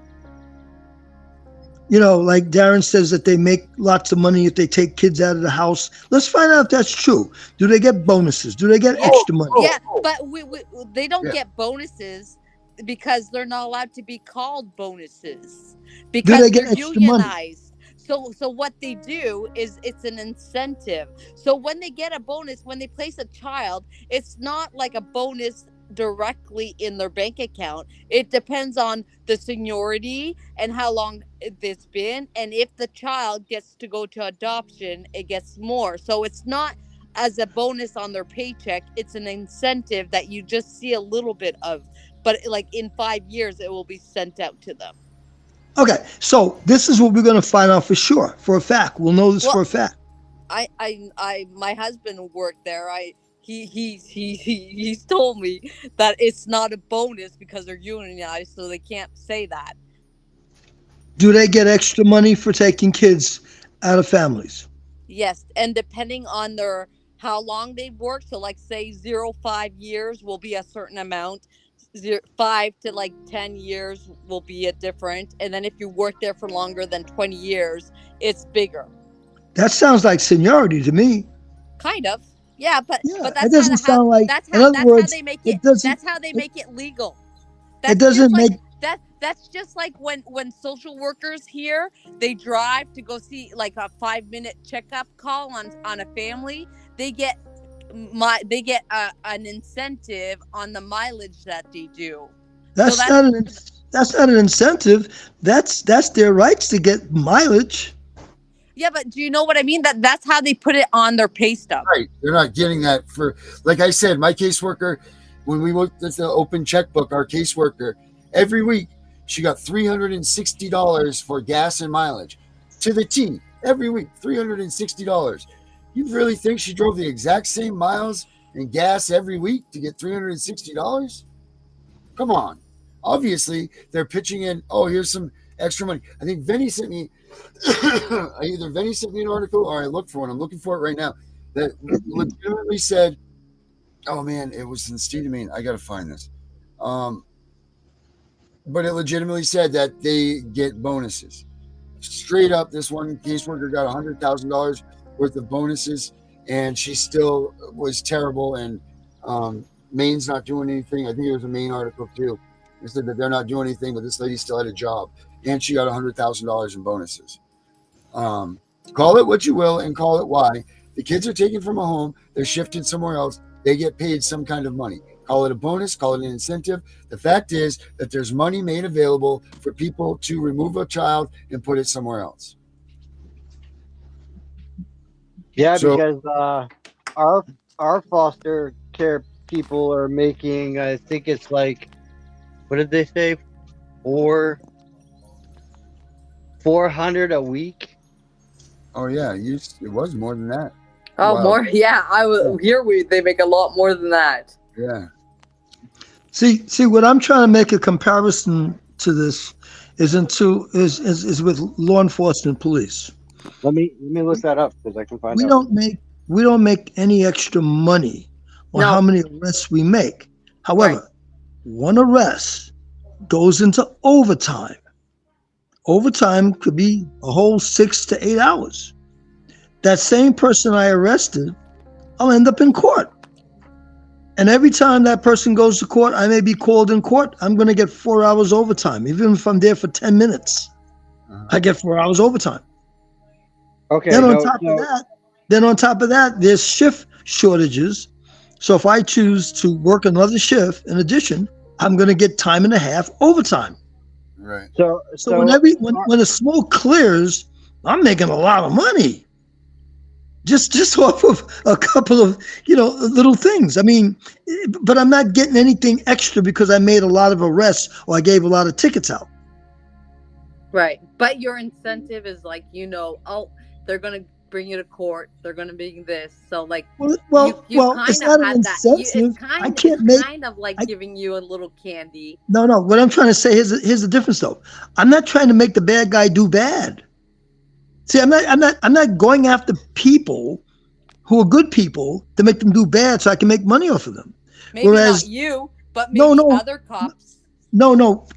Like Darren says that they make lots of money if they take kids out of the house. Let's find out if that's true. Do they get bonuses? Do they get extra money? Yeah, but they don't get bonuses because they're not allowed to be called bonuses because they're unionized. So what they do is it's an incentive. So when they get a bonus, when they place a child, it's not like a bonus directly in their bank account. It depends on the seniority and how long it's been, and if the child gets to go to adoption, it gets more. So it's not as a bonus on their paycheck, it's an incentive that you just see a little bit of, but like in 5 years it will be sent out to them. Okay, so this is what we're going to find out for sure, for a fact. We'll know this for a fact. My husband worked there. He's told me that it's not a bonus because they're unionized, so they can't say that. Do they get extra money for taking kids out of families? Yes, and depending on their how long they've worked, so like say 0-5 years will be a certain amount. 5 to like 10 years will be a different, and then if you work there for longer than 20 years, it's bigger. That sounds like seniority to me. Kind of, yeah, but that doesn't sound like. That's In other words, how they make it. That's how they make it legal. It doesn't make. That's just like when social workers here, they drive to go see like a 5-minute checkup call on a family. They get an incentive on the mileage that they do. That's not an incentive. That's their rights to get mileage. Yeah, but do you know what I mean? That's how they put it on their pay stub. Right. They're not getting that for, like I said, my caseworker, when we looked at the open checkbook, our caseworker, every week she got $360 for gas and mileage to the T. Every week, $360. You really think she drove the exact same miles and gas every week to get $360? Come on. Obviously, they're pitching in, oh, here's some extra money. I think Vinny sent me, either Vinny sent me an article or I looked for one. I'm looking for it right now. That legitimately said, oh man, it was in Steve Maine. I got to find this. But it legitimately said that they get bonuses. Straight up, this one caseworker got $100,000 worth of bonuses, and she still was terrible. And Maine's not doing anything. I think it was a Maine article too. They said that they're not doing anything, but this lady still had a job, and she got $100,000 in bonuses. Call it what you will and call it why. The kids are taken from a home, they're shifted somewhere else, they get paid some kind of money. Call it a bonus, call it an incentive. The fact is that there's money made available for people to remove a child and put it somewhere else. Yeah, because our foster care people are making, I think it's like, what did they say? $400 a week. Oh yeah, it was more than that. Oh, wow. More? Yeah, they make a lot more than that. Yeah. See, what I'm trying to make a comparison to this is with law enforcement police. Let me look that up because I can find out. We don't make any extra money on how many arrests we make. However, one arrest goes into overtime. Overtime could be a whole 6 to 8 hours. That same person I arrested, I'll end up in court. And every time that person goes to court, I may be called in court. I'm going to get 4 hours overtime. Even if I'm there for 10 minutes, I get 4 hours overtime. Okay. Then on top of that, there's shift shortages. So if I choose to work another shift in addition, I'm going to get time and a half overtime. Right. So when the smoke clears, I'm making a lot of money. Just off of a couple of, little things. I mean, but I'm not getting anything extra because I made a lot of arrests or I gave a lot of tickets out. Right. But your incentive is like, they're going to bring you to court. They're going to be this. So like, you it's not an incentive. It's kind of like giving you a little candy. No. What I'm trying to say, here's the difference though. I'm not trying to make the bad guy do bad. See, I'm not going after people who are good people to make them do bad so I can make money off of them. Maybe not you, but maybe other cops. No.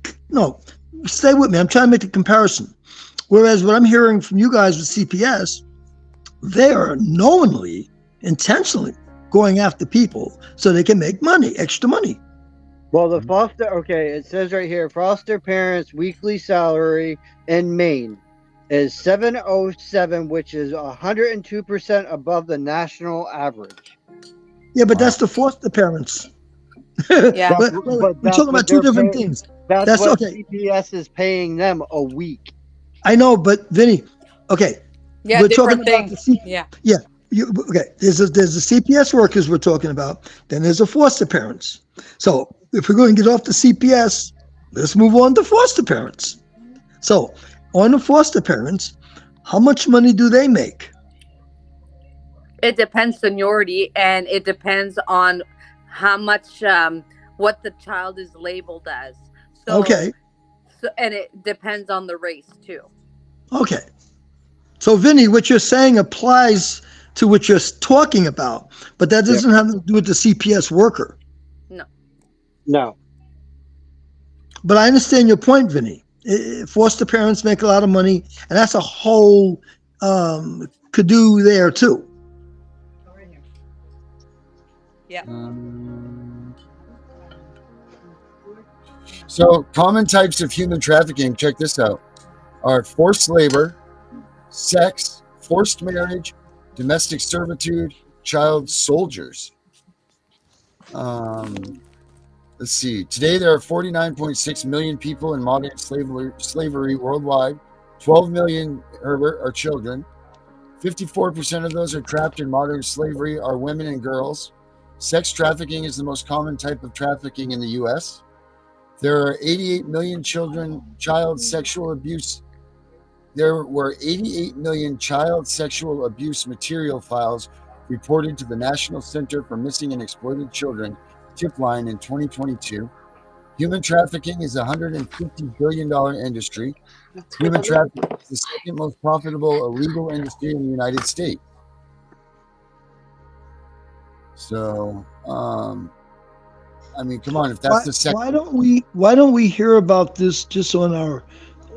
Stay with me. I'm trying to make a comparison. Whereas what I'm hearing from you guys with CPS, they are knowingly, intentionally going after people so they can make money, extra money. Well, the foster, it says right here, foster parents' weekly salary in Maine is 707, which is 102% above the national average. Yeah, but that's the foster parents. Yeah. We're That's talking about what two they're different paying. things. That's That's what okay. CPS is paying them a week. I know, but Vinny, okay, Yeah, we're talking different about things. the Yeah. Yeah, okay. There's the CPS workers we're talking about. Then there's the foster parents. So if we're going to get off the CPS, let's move on to foster parents. So on the foster parents, how much money do they make? It depends seniority, and it depends on how much what the child is labeled as. So, Okay, and it depends on the race too. okay. So Vinny, what you're saying applies to what you're talking about, but that doesn't have to do with the CPS worker. No. No. But I understand your point, Vinny. Foster parents make a lot of money, and that's a whole to-do there too. Yeah. So common types of human trafficking, check this out, are forced labor, sex, forced marriage, domestic servitude, child soldiers. Let's see. Today, there are 49.6 million people in modern slavery worldwide. 12 million, Herbert, are children. 54% of those are trapped in modern slavery are women and girls. Sex trafficking is the most common type of trafficking in the U.S. There are 88 million child sexual abuse. There were 88 million child sexual abuse material files reported to the National Center for Missing and Exploited Children tip line in 2022. Human trafficking is a $150 billion industry. Human trafficking is the second most profitable illegal industry in the United States. So, I mean, come on, if that's the second. Why don't we hear about this just on our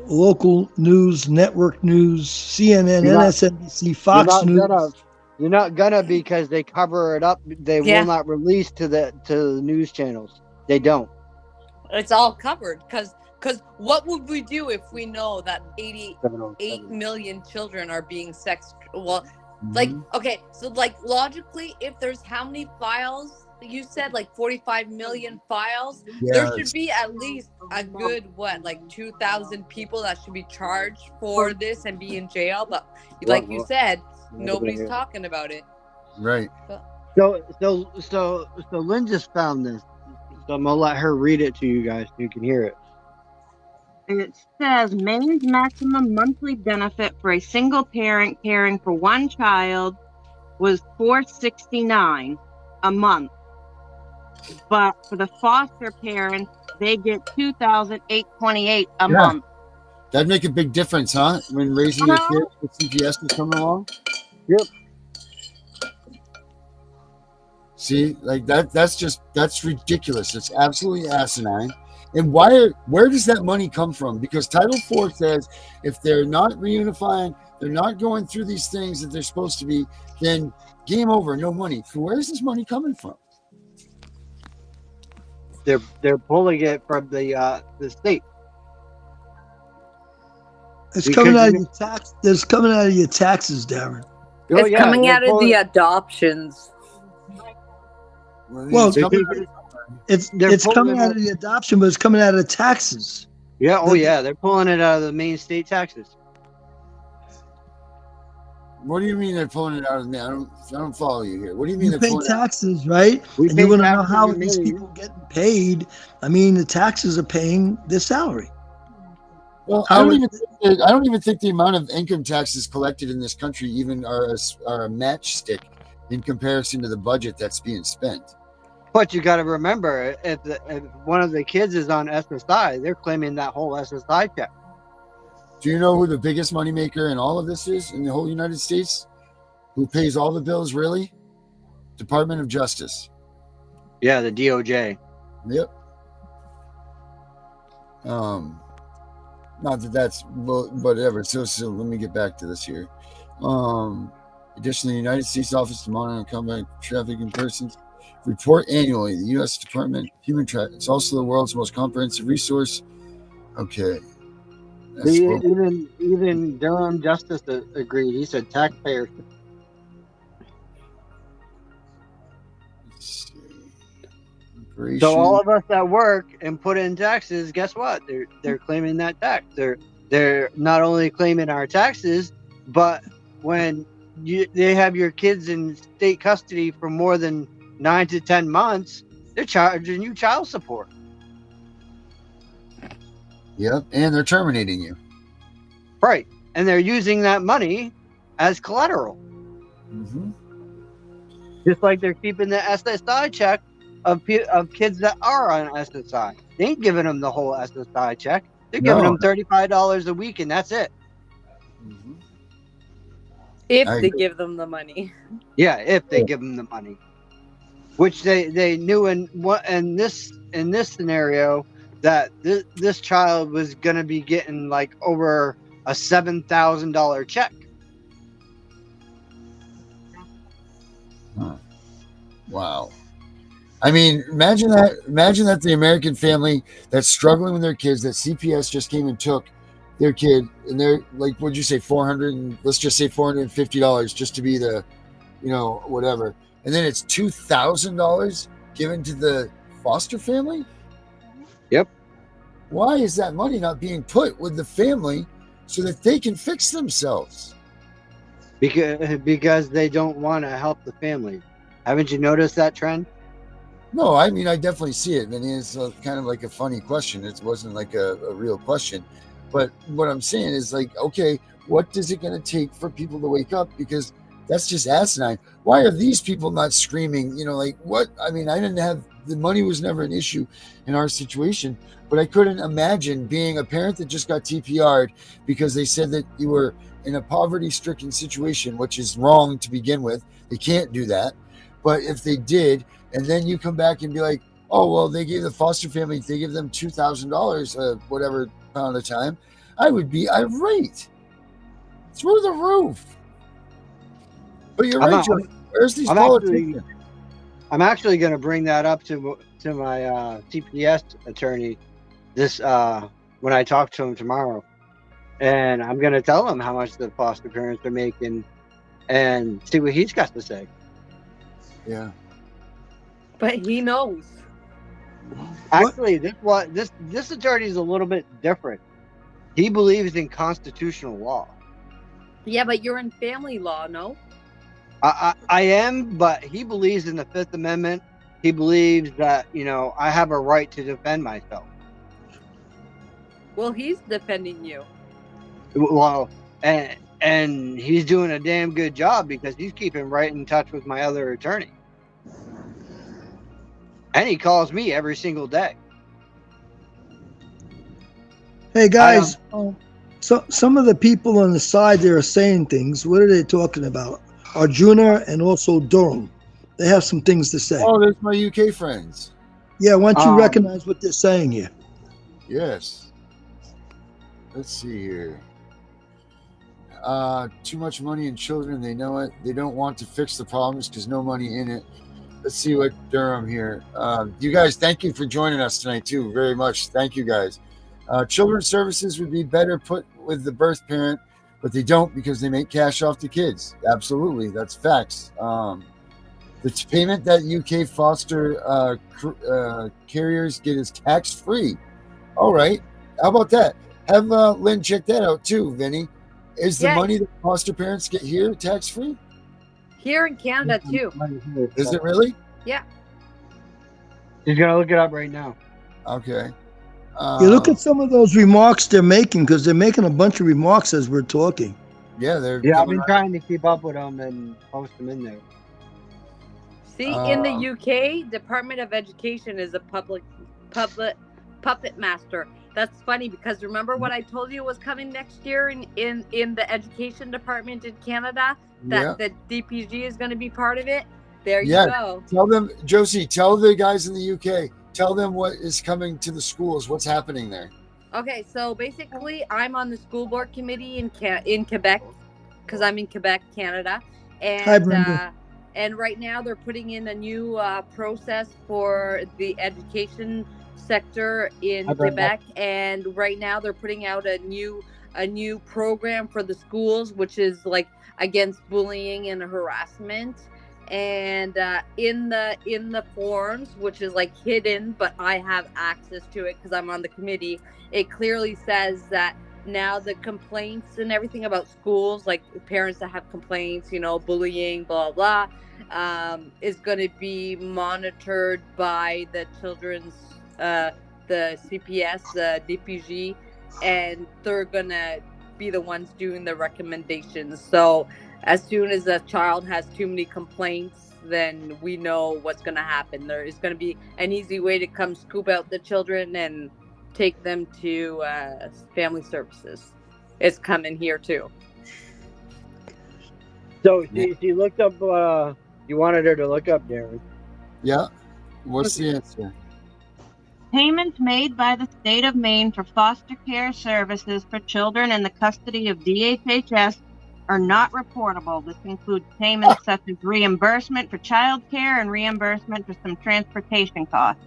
local news, network news, CNN, MSNBC, Fox News? You're not gonna because they cover it up. They will not release to the news channels. They don't. It's all covered because what would we do if we know that 88 million children are being sexed? Well, like, okay, so like logically, if there's how many files you said, like 45 million files, there should be at least a good, like 2,000 people that should be charged for this and be in jail. But like you said, nobody's talking about it. Right. So Lynn just found this. So I'm gonna let her read it to you guys so you can hear it. It says Maine's maximum monthly benefit for a single parent caring for one child was $469 a month. But for the foster parents, they get $2,828 a month. That'd make a big difference, huh? When raising your kids with CPS is coming along. Yep. See, like that's ridiculous. It's absolutely asinine. And where does that money come from? Because Title IV says if they're not reunifying, they're not going through these things that they're supposed to be, then game over, no money. So where's this money coming from? They're pulling it from the state. It's coming out of your tax. It's coming out of your taxes, Darren. It's coming out of the adoptions. Well, it's coming out of the adoption, but it's coming out of taxes. Yeah. Oh, yeah. They're pulling it out of the Maine state taxes. What do you mean they're pulling it out of me? I don't follow you here. What do you mean you they're pay pulling taxes, right? And you want to know how these people are getting paid. I mean, the taxes are paying their salary. Well, I don't even think the amount of income taxes collected in this country even are a matchstick in comparison to the budget that's being spent. But you got to remember, if one of the kids is on SSI, they're claiming that whole SSI check. Do you know who the biggest moneymaker in all of this is in the whole United States? Who pays all the bills, really? Department of Justice. Yeah, the DOJ. Yep. Not that that's whatever. So let me get back to this here. Additionally, the United States Office to Monitor and Combat Trafficking Persons report annually. The U.S. Department of Human Trafficking. It's also the world's most comprehensive resource. Okay. That's what- Even Durham Justice agreed. He said taxpayers. let's see. So all Immigration. of us that work and put in taxes, guess what? They're claiming that tax. They're not only claiming our taxes, but when they have your kids in state custody for more than 9 to 10 months, they're charging you child support. Yep, and they're terminating you. Right. And they're using that money as collateral. Mm-hmm. Just like they're keeping the SSI check of kids that are on SSI. They ain't giving them the whole SSI check. They're giving them $35 a week, and that's it. Mm-hmm. If I they agree. give them the money. Yeah, if they give them the money, which they knew in this scenario that this child was going to be getting like over a $7,000 check. Huh. Wow. I mean, imagine that the American family that's struggling with their kids, that CPS just came and took their kid, and they're like, what'd you say, let's just say $450 just to be the, whatever. And then it's $2,000 given to the foster family? Yep. Why is that money not being put with the family so that they can fix themselves? Because they don't want to help the family. Haven't you noticed that trend? No, I mean, I definitely see it. I mean, it's kind of like a funny question. It wasn't like a real question. But what I'm saying is like, okay, what is it going to take for people to wake up? Because that's just asinine. Why are these people not screaming? Like what? I mean, the money was never an issue in our situation, but I couldn't imagine being a parent that just got TPR'd because they said that you were in a poverty-stricken situation, which is wrong to begin with. They can't do that. But if they did, and then you come back and be like, oh, well, they gave the foster family, they give them $2,000, whatever pound a time, I would be irate through the roof. But you're right, Joe. Where's these politicians? I'm actually going to bring that up to my CPS attorney when I talk to him tomorrow. And I'm going to tell him how much the foster parents are making and see what he's got to say. Yeah. But he knows. Actually, this attorney is a little bit different. He believes in constitutional law. Yeah, but you're in family law, no? I am, but he believes in the Fifth Amendment. He believes that, I have a right to defend myself. Well, he's defending you. Well, and he's doing a damn good job because he's keeping right in touch with my other attorney. And he calls me every single day. Hey guys, so some of the people on the side there are saying things. What are they talking about? Arjuna and also Durham. They have some things to say. Oh, there's my UK friends. Yeah, why don't you recognize what they're saying here? Yes. Let's see here. Too much money in children. They know it. They don't want to fix the problems because no money in it. Let's see what Durham here. You guys, thank you for joining us tonight too, very much. Thank you guys. Children's services would be better put with the birth parent, but they don't because they make cash off the kids. Absolutely, that's facts. The payment that UK foster carriers get is tax-free. All right, how about that? Have Lynn check that out too, Vinny. Is the money that foster parents get here tax-free? Here in Canada too. Is it really? Yeah. He's gonna look it up right now. Okay. You look at some of those remarks they're making, because they're making a bunch of remarks as we're talking. Yeah, I've been trying to keep up with them and post them in there. See, in the UK, Department of Education is a puppet master. That's funny because remember what I told you was coming next year in the education department in Canada, that the DPG is going to be part of it. There you go. Tell them, Josie, tell the guys in the UK, tell them what is coming to the schools, what's happening there. Okay, so basically I'm on the school board committee in Quebec, because I'm in Quebec, Canada. And Hi, Brenda. And right now they're putting in a new process for the education sector in Quebec, and right now they're putting out a new program for the schools, which is like against bullying and harassment. And in the forms, which is like hidden, but I have access to it because I'm on the committee, it clearly says that now the complaints and everything about schools, like parents that have complaints, bullying, blah blah, is going to be monitored by the children's the CPS, the DPG, and they're going to be the ones doing the recommendations. So as soon as a child has too many complaints, then we know what's going to happen. There is going to be an easy way to come scoop out the children and take them to family services. It's coming here too. So she looked up, you wanted her to look up, Darren. Yeah. What's the answer? Payments made by the state of Maine for foster care services for children in the custody of DHHS are not reportable. This includes payments such as reimbursement for child care and reimbursement for some transportation costs.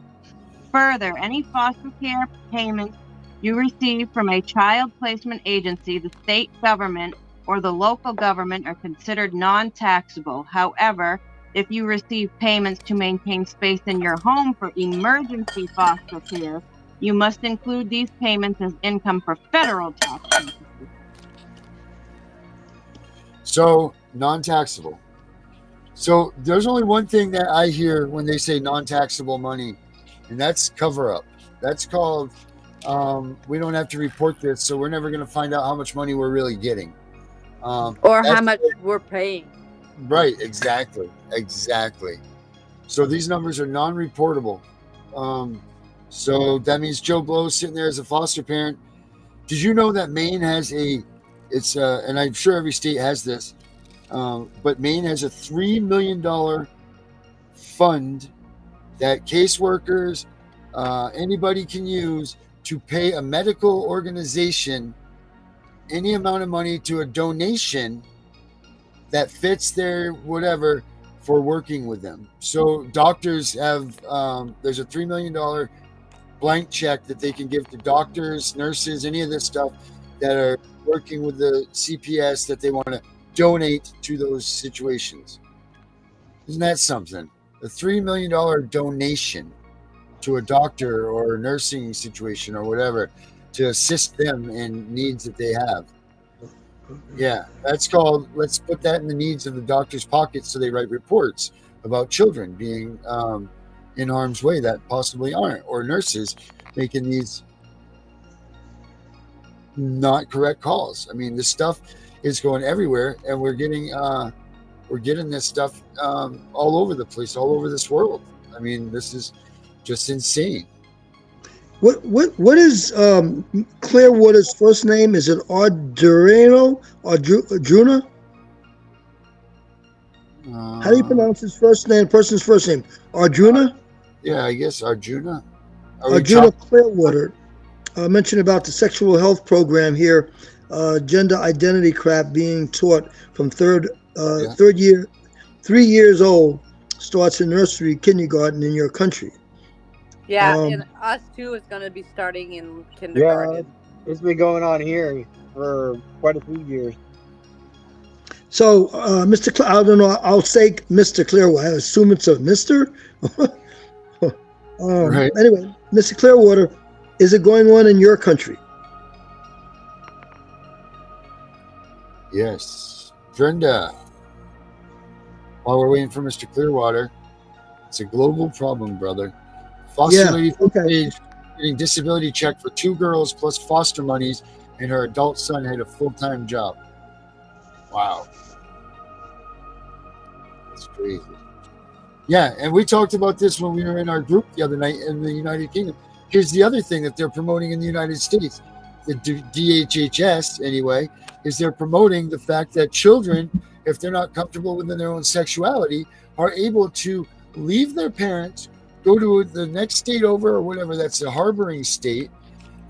Further, any foster care payments you receive from a child placement agency, the state government, or the local government are considered non-taxable. However, if you receive payments to maintain space in your home for emergency foster care, you must include these payments as income for federal tax purposes. So, non-taxable. So, there's only one thing that I hear when they say non-taxable money, and that's cover-up. That's called, we don't have to report this, so we're never going to find out how much money we're really getting. Or how much we're paying. Right, exactly. So these numbers are non-reportable. So that means Joe Blow sitting there as a foster parent. Did you know that Maine has and I'm sure every state has this, but Maine has a $3 million fund that caseworkers, anybody can use to pay a medical organization any amount of money to a donation that fits their whatever for working with them. So doctors have, there's a $3 million blank check that they can give to doctors, nurses, any of this stuff that are working with the CPS that they want to donate to those situations. Isn't that something? A $3 million donation to a doctor or a nursing situation or whatever to assist them in needs that they have. Yeah, that's called, let's put that in the needs of the doctor's pockets so they write reports about children being in harm's way that possibly aren't, or nurses making these not correct calls. I mean, this stuff is going everywhere, and we're getting this stuff all over the place, all over this world. I mean, this is just insane. What is Clearwater's first name? Is it Ardurino or Druna? How do you pronounce his first name? Person's first name, Ardruna. Yeah, I guess Arjuna. Arjuna Clearwater mentioned about the sexual health program here, gender identity crap being taught from 3 years old, starts in nursery, kindergarten in your country. Yeah, and us too is going to be starting in kindergarten. Yeah, it's been going on here for quite a few years. So, Mr. I don't know, I'll say Mr. Clearwater. I assume it's a Mr. Right. Anyway, Mr. Clearwater, is it going on in your country? Yes. Brenda, while we're waiting for Mr. Clearwater, it's a global problem, brother. Foster lady getting disability check for 2 girls plus foster monies, and her adult son had a full-time job. Wow. That's crazy. Yeah, and we talked about this when we were in our group the other night in the United Kingdom. Here's the other thing that they're promoting in the United States. The DHHS, anyway, is they're promoting the fact that children, if they're not comfortable within their own sexuality, are able to leave their parents, go to the next state over or whatever, that's the harboring state.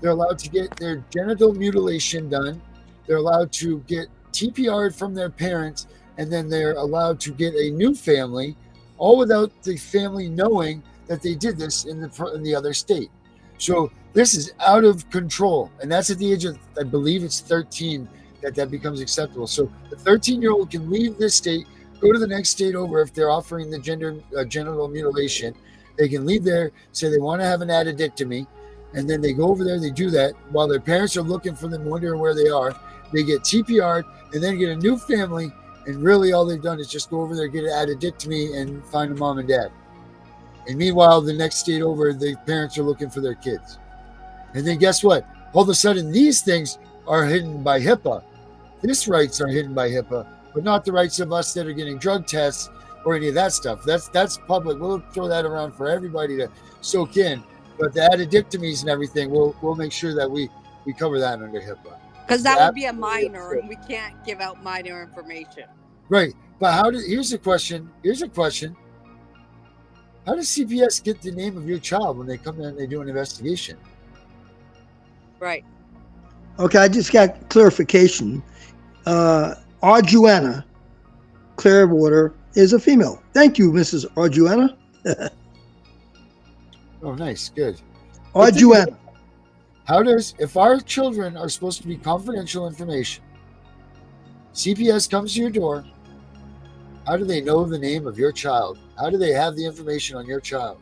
They're allowed to get their genital mutilation done. They're allowed to get TPR'd from their parents, and then they're allowed to get a new family, all without the family knowing that they did this in the other state. So this is out of control. And that's at the age of, I believe it's 13 that becomes acceptable. So the 13-year-old can leave this state, go to the next state over if they're offering the genital mutilation. They can leave there, say they want to have an addictomy, and then they go over there, they do that while their parents are looking for them, wondering where they are. They get TPR'd and then get a new family, and really all they've done is just go over there, get an addictomy, and find a mom and dad. And meanwhile, the next state over, the parents are looking for their kids. And then guess what? All of a sudden, these things are hidden by HIPAA. These rights are hidden by HIPAA, but not the rights of us that are getting drug tests or any of that stuff. That's public. We'll throw that around for everybody to soak in. But the addictomies and everything, we'll make sure that we cover that under HIPAA. Because that would be a minor, and we can't give out minor information. Right. But here's a question. How does CPS get the name of your child when they come in and they do an investigation? Right. Okay, I just got clarification. Arjuana Clearwater is a female. Thank you, Mrs. Arjuana. Oh, nice. Good. Arjuana. If our children are supposed to be confidential information, CPS comes to your door, how do they know the name of your child? How do they have the information on your child?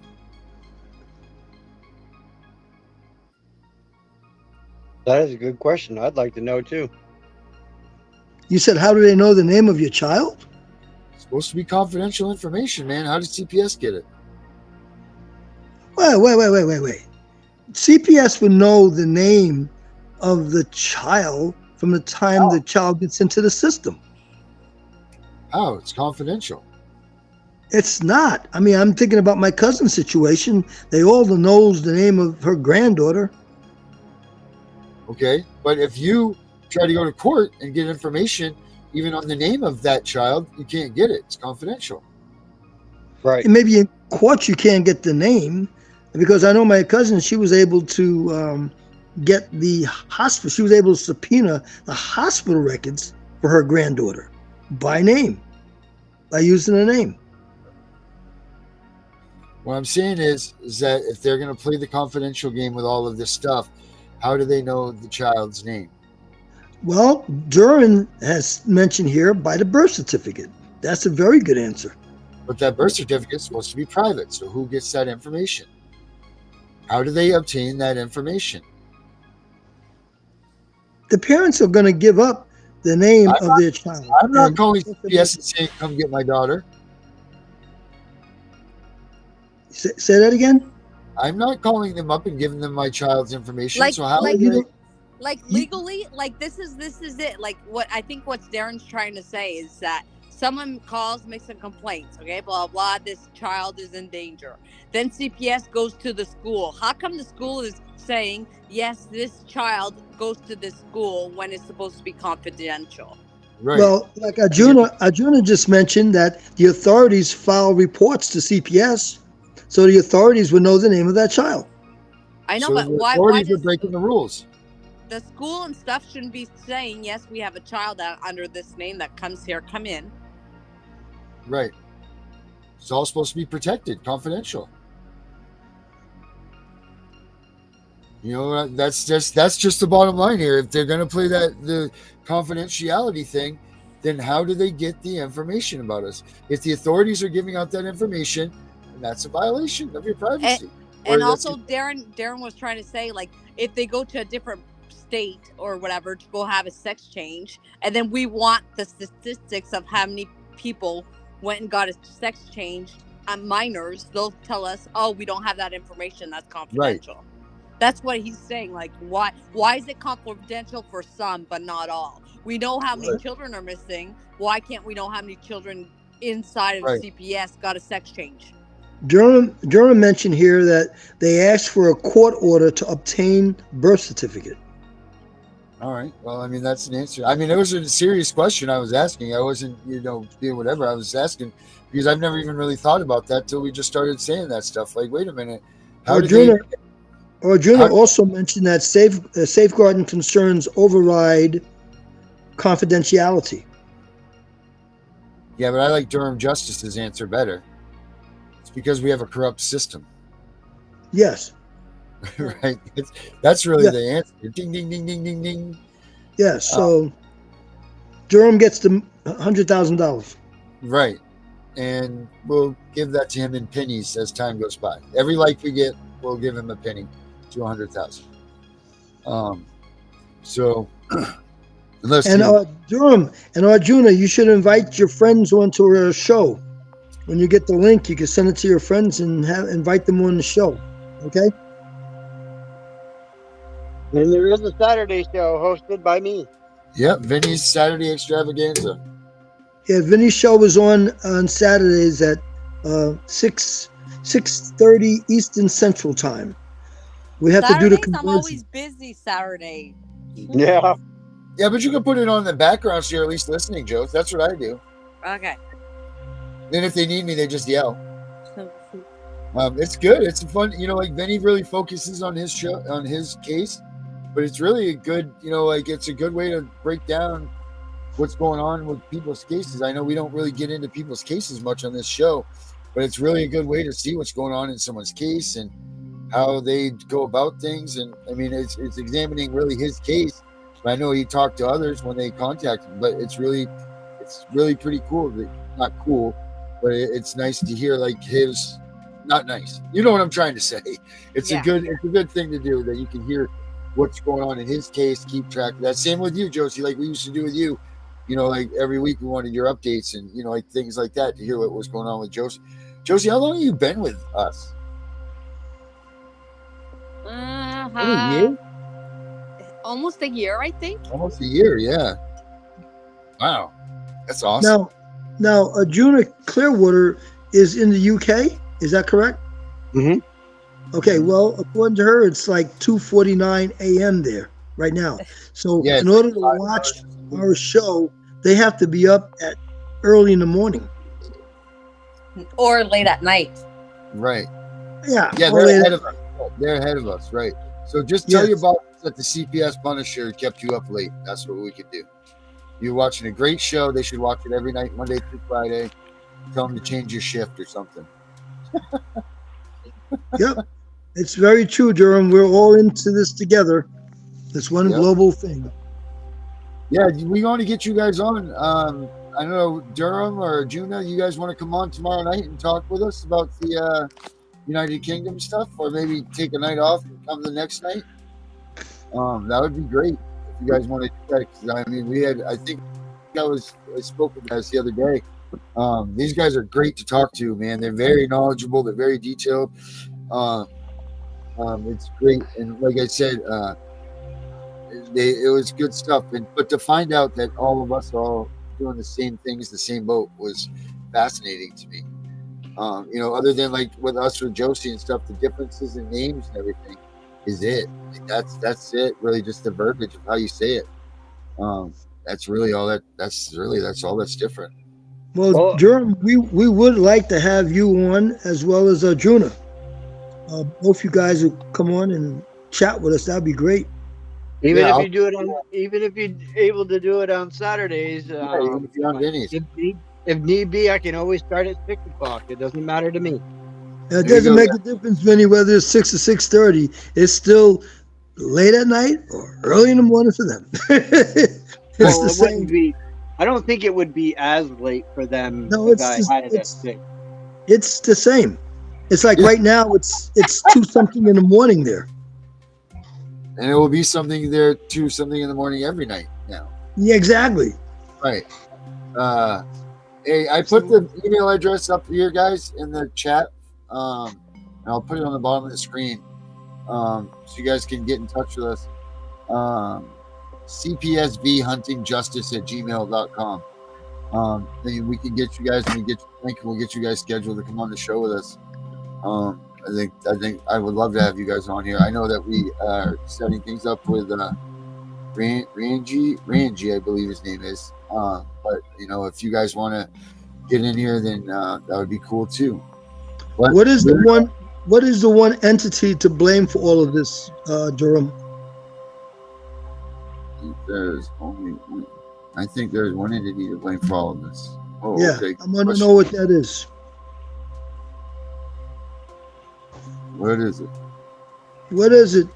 That is a good question. I'd like to know too. You said, how do they know the name of your child? It's supposed to be confidential information, man. How does CPS get it? Wait. CPS would know the name of the child from the time the child gets into the system. How? It's confidential. It's not. I mean, I'm thinking about my cousin's situation. They all knows the name of her granddaughter. Okay, but if you try to go to court and get information even on the name of that child, you can't get it. It's confidential. Right. And maybe in court you can't get the name, because I know my cousin, she was able to get the hospital. She was able to subpoena the hospital records for her granddaughter by name, by using a name. What I'm saying is that if they're going to play the confidential game with all of this stuff, how do they know the child's name? Well, Duran has mentioned here by the birth certificate. That's a very good answer. But that birth certificate is supposed to be private. So who gets that information? How do they obtain that information? The parents are going to give up the name of their child. I'm not calling CPS and saying, come get my daughter. Say that again? I'm not calling them up and giving them my child's information. Like, so how legally, like this is it. Like what I think what Darren's trying to say is that someone calls, makes a complaint, okay, blah blah, this child is in danger. Then CPS goes to the school. How come the school is saying, yes, this child goes to this school when it's supposed to be confidential? Right. Well, like Arjuna just mentioned that the authorities file reports to CPS, so the authorities would know the name of that child. I know, So but the why authorities are does breaking the rules? the school and stuff shouldn't be saying, yes, we have a child under this name that comes here, come in. Right. It's all supposed to be protected, confidential. You know, that's just the bottom line here. If they're going to play the confidentiality thing, then how do they get the information about us? If the authorities are giving out that information, then that's a violation of your privacy. And also, Darren was trying to say, like, if they go to a different state or whatever to go have a sex change, and then we want the statistics of how many people went and got a sex change on minors, they'll tell us, oh, we don't have that information, that's confidential. Right. That's what he's saying. Like, why is it confidential for some but not all? We know how many children are missing. Why can't we know how many children inside of CPS got a sex change? Durham mentioned here that they asked for a court order to obtain birth certificate. All right. Well, I mean, that's an answer. I mean, it was a serious question I was asking. I wasn't, being whatever. I was asking because I've never even really thought about that till we just started saying that stuff. Like, wait a minute. Arjuna also mentioned that safeguarding concerns override confidentiality. Yeah, but I like Durham Justice's answer better. It's because we have a corrupt system. Yes. right? That's really Yeah. the answer. Ding, ding, ding, ding, ding, ding. Yeah. So Durham gets the $100,000. Right. And we'll give that to him in pennies as time goes by. Every like we get, we'll give him a penny to 100,000. So unless And you, Durham and Arjuna, you should invite your friends onto our show. When you get the link, you can send it to your friends and invite them on the show. Okay? And there is a Saturday show hosted by me. yep, Vinny's Saturday extravaganza. Yeah, Vinny's show is on Saturdays at 6:30 Eastern Central Time. We have to do the Saturdays, conversion. I'm always busy Saturday. Yeah. Yeah, but you can put it on in the background so you're at least listening, Joe. That's what I do. Okay. Then if they need me, they just yell. It's good. It's fun. Like Vinny really focuses on his show, on his case, but it's really a good, it's a good way to break down what's going on with people's cases. I know we don't really get into people's cases much on this show, but it's really a good way to see what's going on in someone's case and how they go about things. And I mean, it's examining really his case. I know he talked to others when they contact him, but it's really pretty cool. Not cool, but it's nice to hear like his. Not nice. You know what I'm trying to say. It's a good thing to do, that you can hear what's going on in his case, keep track of that. Same with you, Josie, like we used to do with you. Like every week we wanted your updates and like things like that to hear what was going on with Josie. Josie, how long have you been with us? Almost a year, I think. Almost a year, yeah. Wow, that's awesome. Now, Arjuna Clearwater is in the UK. Is that correct? Mm-hmm. Okay, well, according to her, it's like 2:49 a.m. there right now. So Yeah, in order to watch our show, they have to be up at early in the morning. Or late at night. Right. Yeah. Yeah, they're ahead of us. They're ahead of us, right. So just tell your boss that the CPS Punisher kept you up late. That's what we could do. You're watching a great show. They should watch it every night, Monday through Friday. Tell them to change your shift or something. Yep. It's very true, Durham. We're all into this together. It's one global thing. Yeah, we want to get you guys on. I don't know, Durham or Juna, you guys want to come on tomorrow night and talk with us about the United Kingdom stuff, or maybe take a night off and come the next night? That would be great if you guys want to do that. 'Cause, I mean, I spoke with guys the other day. These guys are great to talk to, man. They're very knowledgeable. They're very detailed. It's great. And like I said, it was good stuff. But to find out that all of us are all doing the same things, the same boat, was fascinating to me. Other than like with us with Josie and stuff, the differences in names and everything is it. Like that's it. Really, just the verbiage of how you say it. That's really all that. That's all that's different. Well, Durham, we would like to have you on as well as Juna. Both you guys will come on and chat with us. That'd be great. Even if you're able to do it on Saturdays, even if you're on Vinny's. If need be, I can always start at 6:00. It doesn't matter to me. It doesn't make a difference, Vinny, whether it's 6 or 6:30. It's still late at night or early in the morning for them. It's the same. I don't think it would be as late for them. No, if I had it at 6. It's the same. It's like right now it's 2-something in the morning there. And it will be something there 2-something in the morning every night now. Yeah, exactly. Right. Hey, I put the email address up here, guys, in the chat. And I'll put it on the bottom of the screen, so you guys can get in touch with us. CPSVHuntingJustice@gmail.com. Then we can get you guys, and we'll get you guys scheduled to come on the show with us. I think I would love to have you guys on here. I know that we are setting things up with Ranji, I believe his name is. But if you guys want to get in here, then that would be cool too. What is the one entity to blame for all of this, Durham? I think there's one entity to blame for all of this. Oh, yeah, okay. I want to know what that is. What is it? What is it?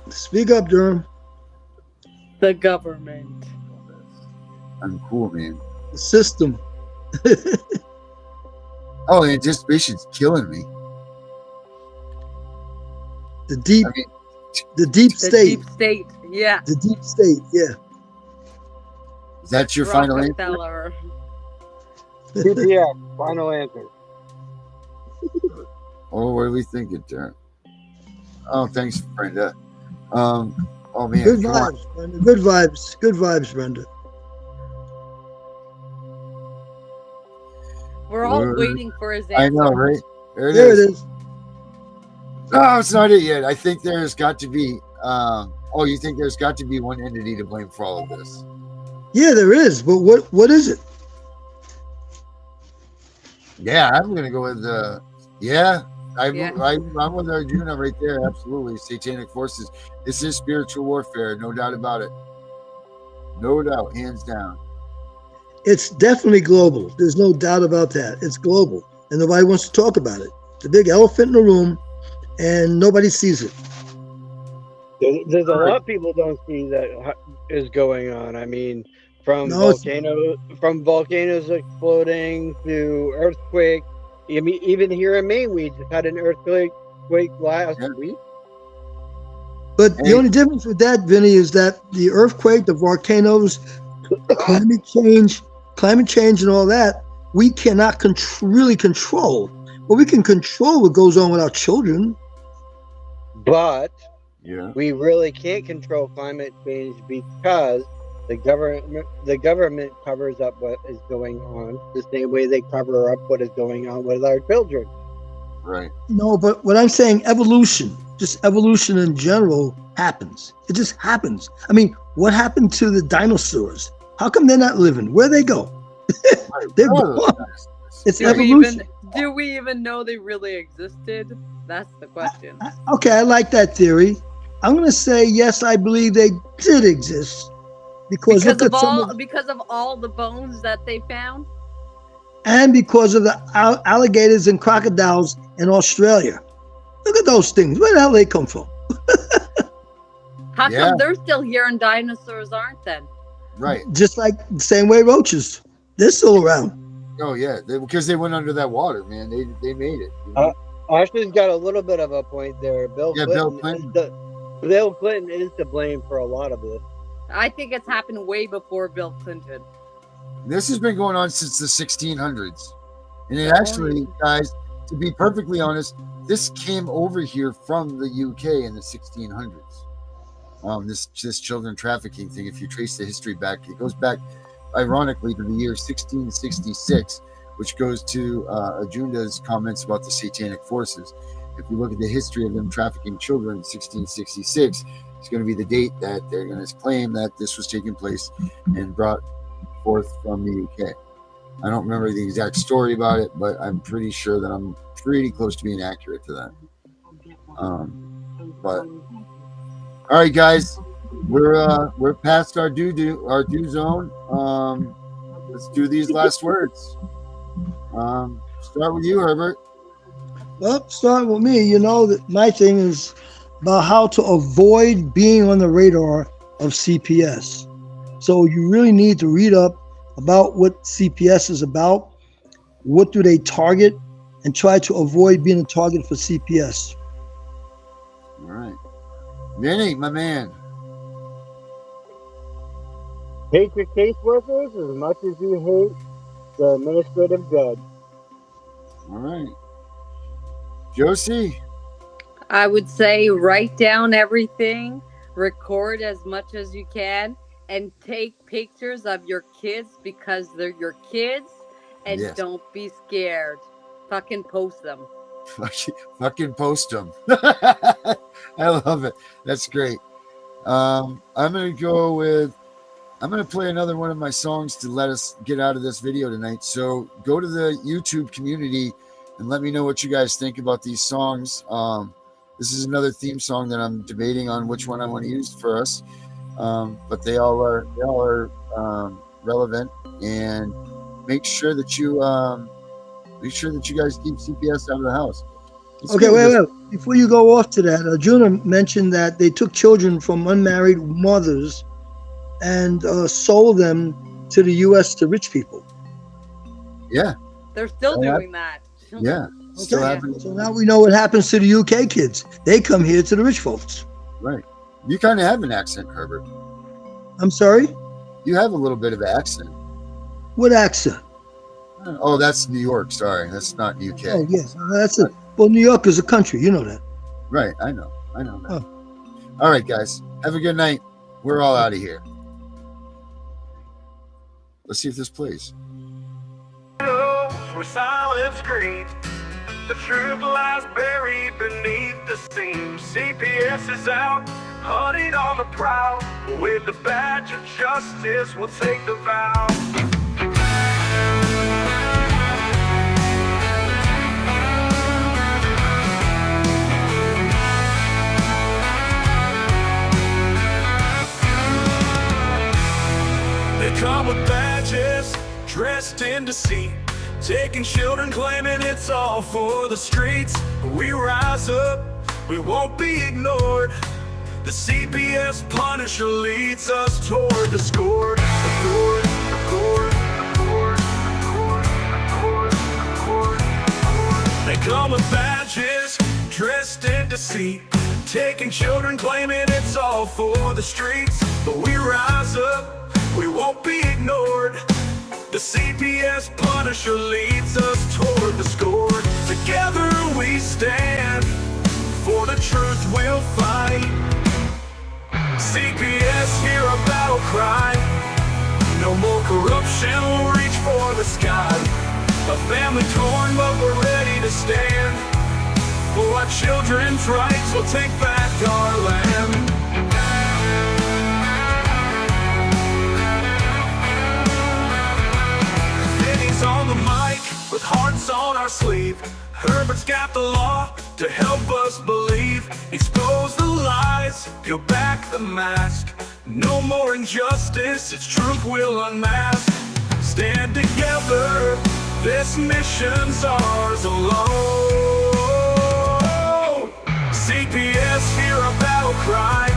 Speak up, Durham. The government. I'm cool, man. The system. Oh, the anticipation's killing me. The deep, I mean, the deep The state. deep state. Yeah. The deep state. Yeah. is that your final answer? Rockefeller. CPS, final answer. Oh, what are we thinking, Darren? Oh, thanks, Brenda. Oh man, Good come on. vibes, Brenda. Good vibes. Good vibes, Brenda. We're all We're- waiting for his answer. I know, right? There There it it is. is. No, it's not it yet. I think there's got to be. Oh, you think there's got to be one entity to blame for all of this? Yeah, there is. But what is it? Yeah, I'm gonna go with yeah. I'm with Arjuna right there. Absolutely, satanic forces. This is spiritual warfare, no doubt about it. No doubt, hands down. It's definitely global. There's no doubt about that. It's global, and nobody wants to talk about it. The big elephant in the room, and nobody sees it. There's a lot of people don't see that is going on. I mean, from No, it's- volcanoes exploding to earthquake. I mean, even here in Maine, we just had an earthquake last week. But the only difference with that, Vinny, is that the earthquake, the volcanoes, climate change and all that, we cannot really control. But we can control what goes on with our children. But Yeah. we really can't control climate change because the government covers up what is going on the same way they cover up what is going on with our children. Right. No, but what I'm saying, evolution, just evolution in general happens. It just happens. I mean, what happened to the dinosaurs? How come they're not living? Where they go? They're gone. It's evolution. Do we even know they really existed? That's the question. Okay, I like that theory. I'm going to say yes. I believe they did exist because Because of all the bones that they found. and because of the alligators and crocodiles in Australia. Look at those things. Where the hell they come from? Yeah. How come they're still here and dinosaurs aren't then? Right. Just like the same way roaches. They're still around. Oh yeah, because they went under that water, man. They made it. Ashley's got a little bit of a point there. Bill Clinton is to blame for a lot of this. I think it's happened way before Bill Clinton. This has been going on since the 1600s, and it actually, guys, to be perfectly honest, this came over here from the UK in the 1600s. This children trafficking thing. If you trace the history back, it goes back, ironically, to the year 1666, which goes to Arjuna's comments about the satanic forces. If you look at the history of them trafficking children in 1666, it's going to be the date that they're going to claim that this was taking place and brought forth from the UK. I don't remember the exact story about it, but I'm pretty sure that I'm pretty close to being accurate to that. But all right, guys, we're past our due zone. Let's do these last words. Start with you, Herbert. Well, starting with me, you know that my thing is about how to avoid being on the radar of CPS. So you really need to read up about what CPS is about, what do they target, and try to avoid being a target for CPS. All right. Vinny, my man. Hate your caseworkers as much as you hate the administrative judge. All right. Josie. I would say write down everything, record as much as you can, and take pictures of your kids because they're your kids, and Yes. don't be scared. Fucking post them. Fucking post them. I love it. That's great. I'm going to play another one of my songs to let us get out of this video tonight. So go to the YouTube community and let me know what you guys think about these songs. This is another theme song that I'm debating on which one I want to use for us. But they all are relevant, and make sure that you guys keep CPS out of the house. Okay, wait. Before you go off to that, Arjuna mentioned that they took children from unmarried mothers and sold them to the U.S. to rich people. Yeah. They're still Yeah. doing that. Yeah. Still Okay. happening. So now we know what happens to the UK kids. They come here to the rich folks. Right. You kind of have an accent, Herbert. I'm sorry? You have a little bit of an accent. What accent? Oh, that's New York. Sorry, that's not UK. Oh, yes. That's it. Well, New York is a country. You know that. Right. I know that. Oh. All right, guys. Have a good night. We're all out of here. Let's see if this plays. Where silence screams, the truth lies buried beneath the seams. CPS is out, hunting on the prowl. With the badge of justice, we'll take the vow. They come with badges, dressed in deceit, taking children, claiming it's all for the streets. We rise up, we won't be ignored. The CPS Punisher leads us toward the score. They come with badges, dressed in deceit, taking children, claiming it's all for the streets. But we rise up, we won't be ignored. The CPS Punisher leads us toward the score. Together we stand, for the truth we'll fight. CPS, hear a battle cry. No more corruption, we'll reach for the sky. A family torn, but we're ready to stand. For our children's rights, we'll take back our land. On the mic, with hearts on our sleeve. Herbert's got the law to help us believe. Expose the lies, peel back the mask. No more injustice, its truth will unmask. Stand together, this mission's ours alone. CPS, hear a battle cry.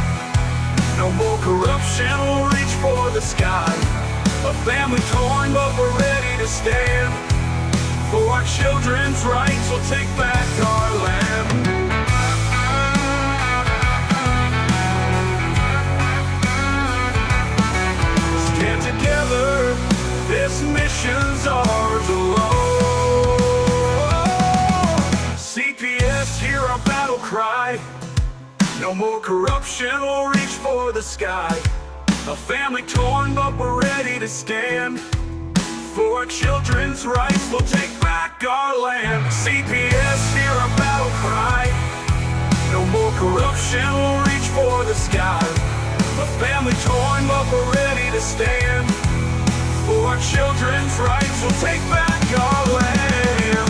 No more corruption, we'll reach for the sky. A family torn, but we're ready to stand. For our children's rights, we'll take back our land. Stand together, this mission's ours alone. CPS, hear our battle cry. No more corruption, we'll reach for the sky. A family torn, but we're ready to stand. For our children's rights, we'll take back our land. CPS, hear our battle cry. No more corruption, we'll reach for the sky. A family torn, but we're ready to stand. For our children's rights, we'll take back our land.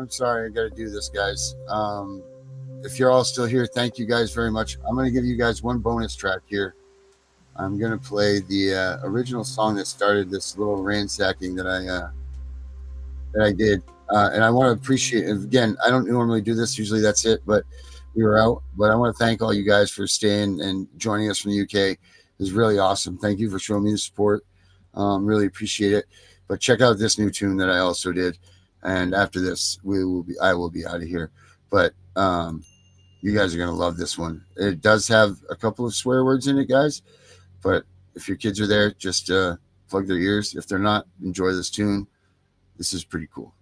I'm sorry, I got to do this, guys. If you're all still here, thank you guys very much. I'm going to give you guys one bonus track here. I'm going to play the original song that started this little ransacking that I did. And I want to appreciate, again, I don't normally do this. Usually that's it, but we were out. But I want to thank all you guys for staying and joining us from the UK. It was really awesome. Thank you for showing me the support. Really appreciate it. But check out this new tune that I also did. And after this, I will be out of here. But you guys are going to love this one. It does have a couple of swear words in it, guys. But if your kids are there, just plug their ears. If they're not, enjoy this tune. This is pretty cool.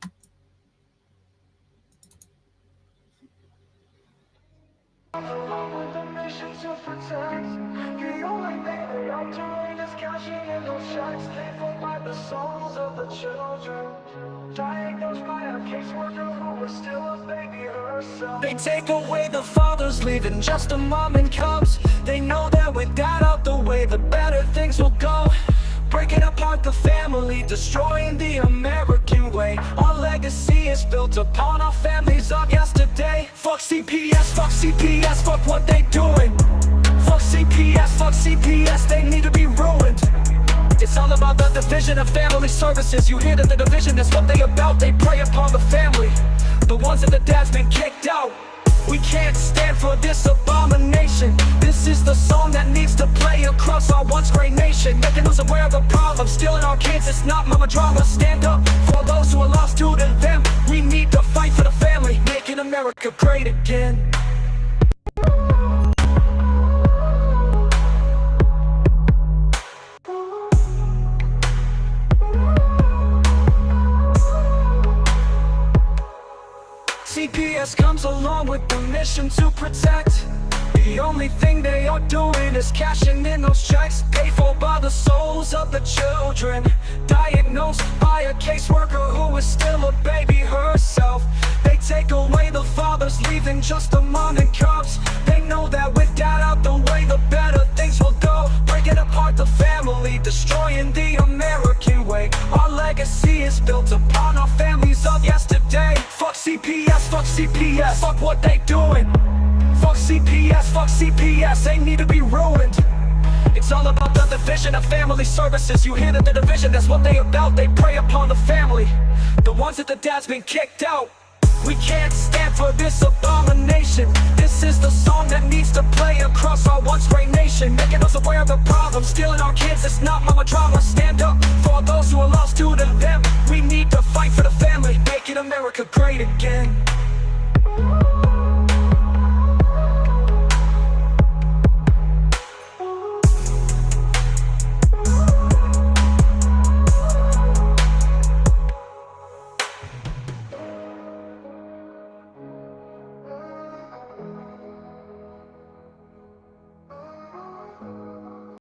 They take away the fathers, leaving just a mom and cubs. They know that with that out the way, the better things will go. Breaking apart the family, destroying the American way. Our legacy is built upon our families of yesterday. Fuck CPS, fuck CPS, fuck what they doing. Fuck CPS, they need to be ruined. It's all about the division of family services. You hear that the division is what they about. They prey upon the family, the ones that the dad's been kicked out. We can't stand for this abomination. This is the song that needs to play across our once great nation, making us aware of the problem. Stealing our kids, it's not mama drama. Stand up for those who are lost due to them. We need to fight for the family, making America great again. CPS comes along with the mission to protect. The only thing they are doing is cashing in those checks, paid for by the souls of the children. Diagnosed by a caseworker who is still a baby herself. They take away the fathers, leaving just the mom and cubs. They know that with that out the way, the better things will go. Breaking apart the family, destroying the American way. Our legacy is built upon our families of yesterday. Fuck CPS, fuck what they doing. Fuck CPS, they need to be ruined. It's all about the division of family services. You hear that the division, that's what they about. They prey upon the family, the ones that the dad's been kicked out. We can't stand for this abomination. This is the song that needs to play across our once great nation, making us aware of the problem. Stealing our kids, it's not mama drama. Stand up for those who are lost due to them. We need to fight for the family, making America great again.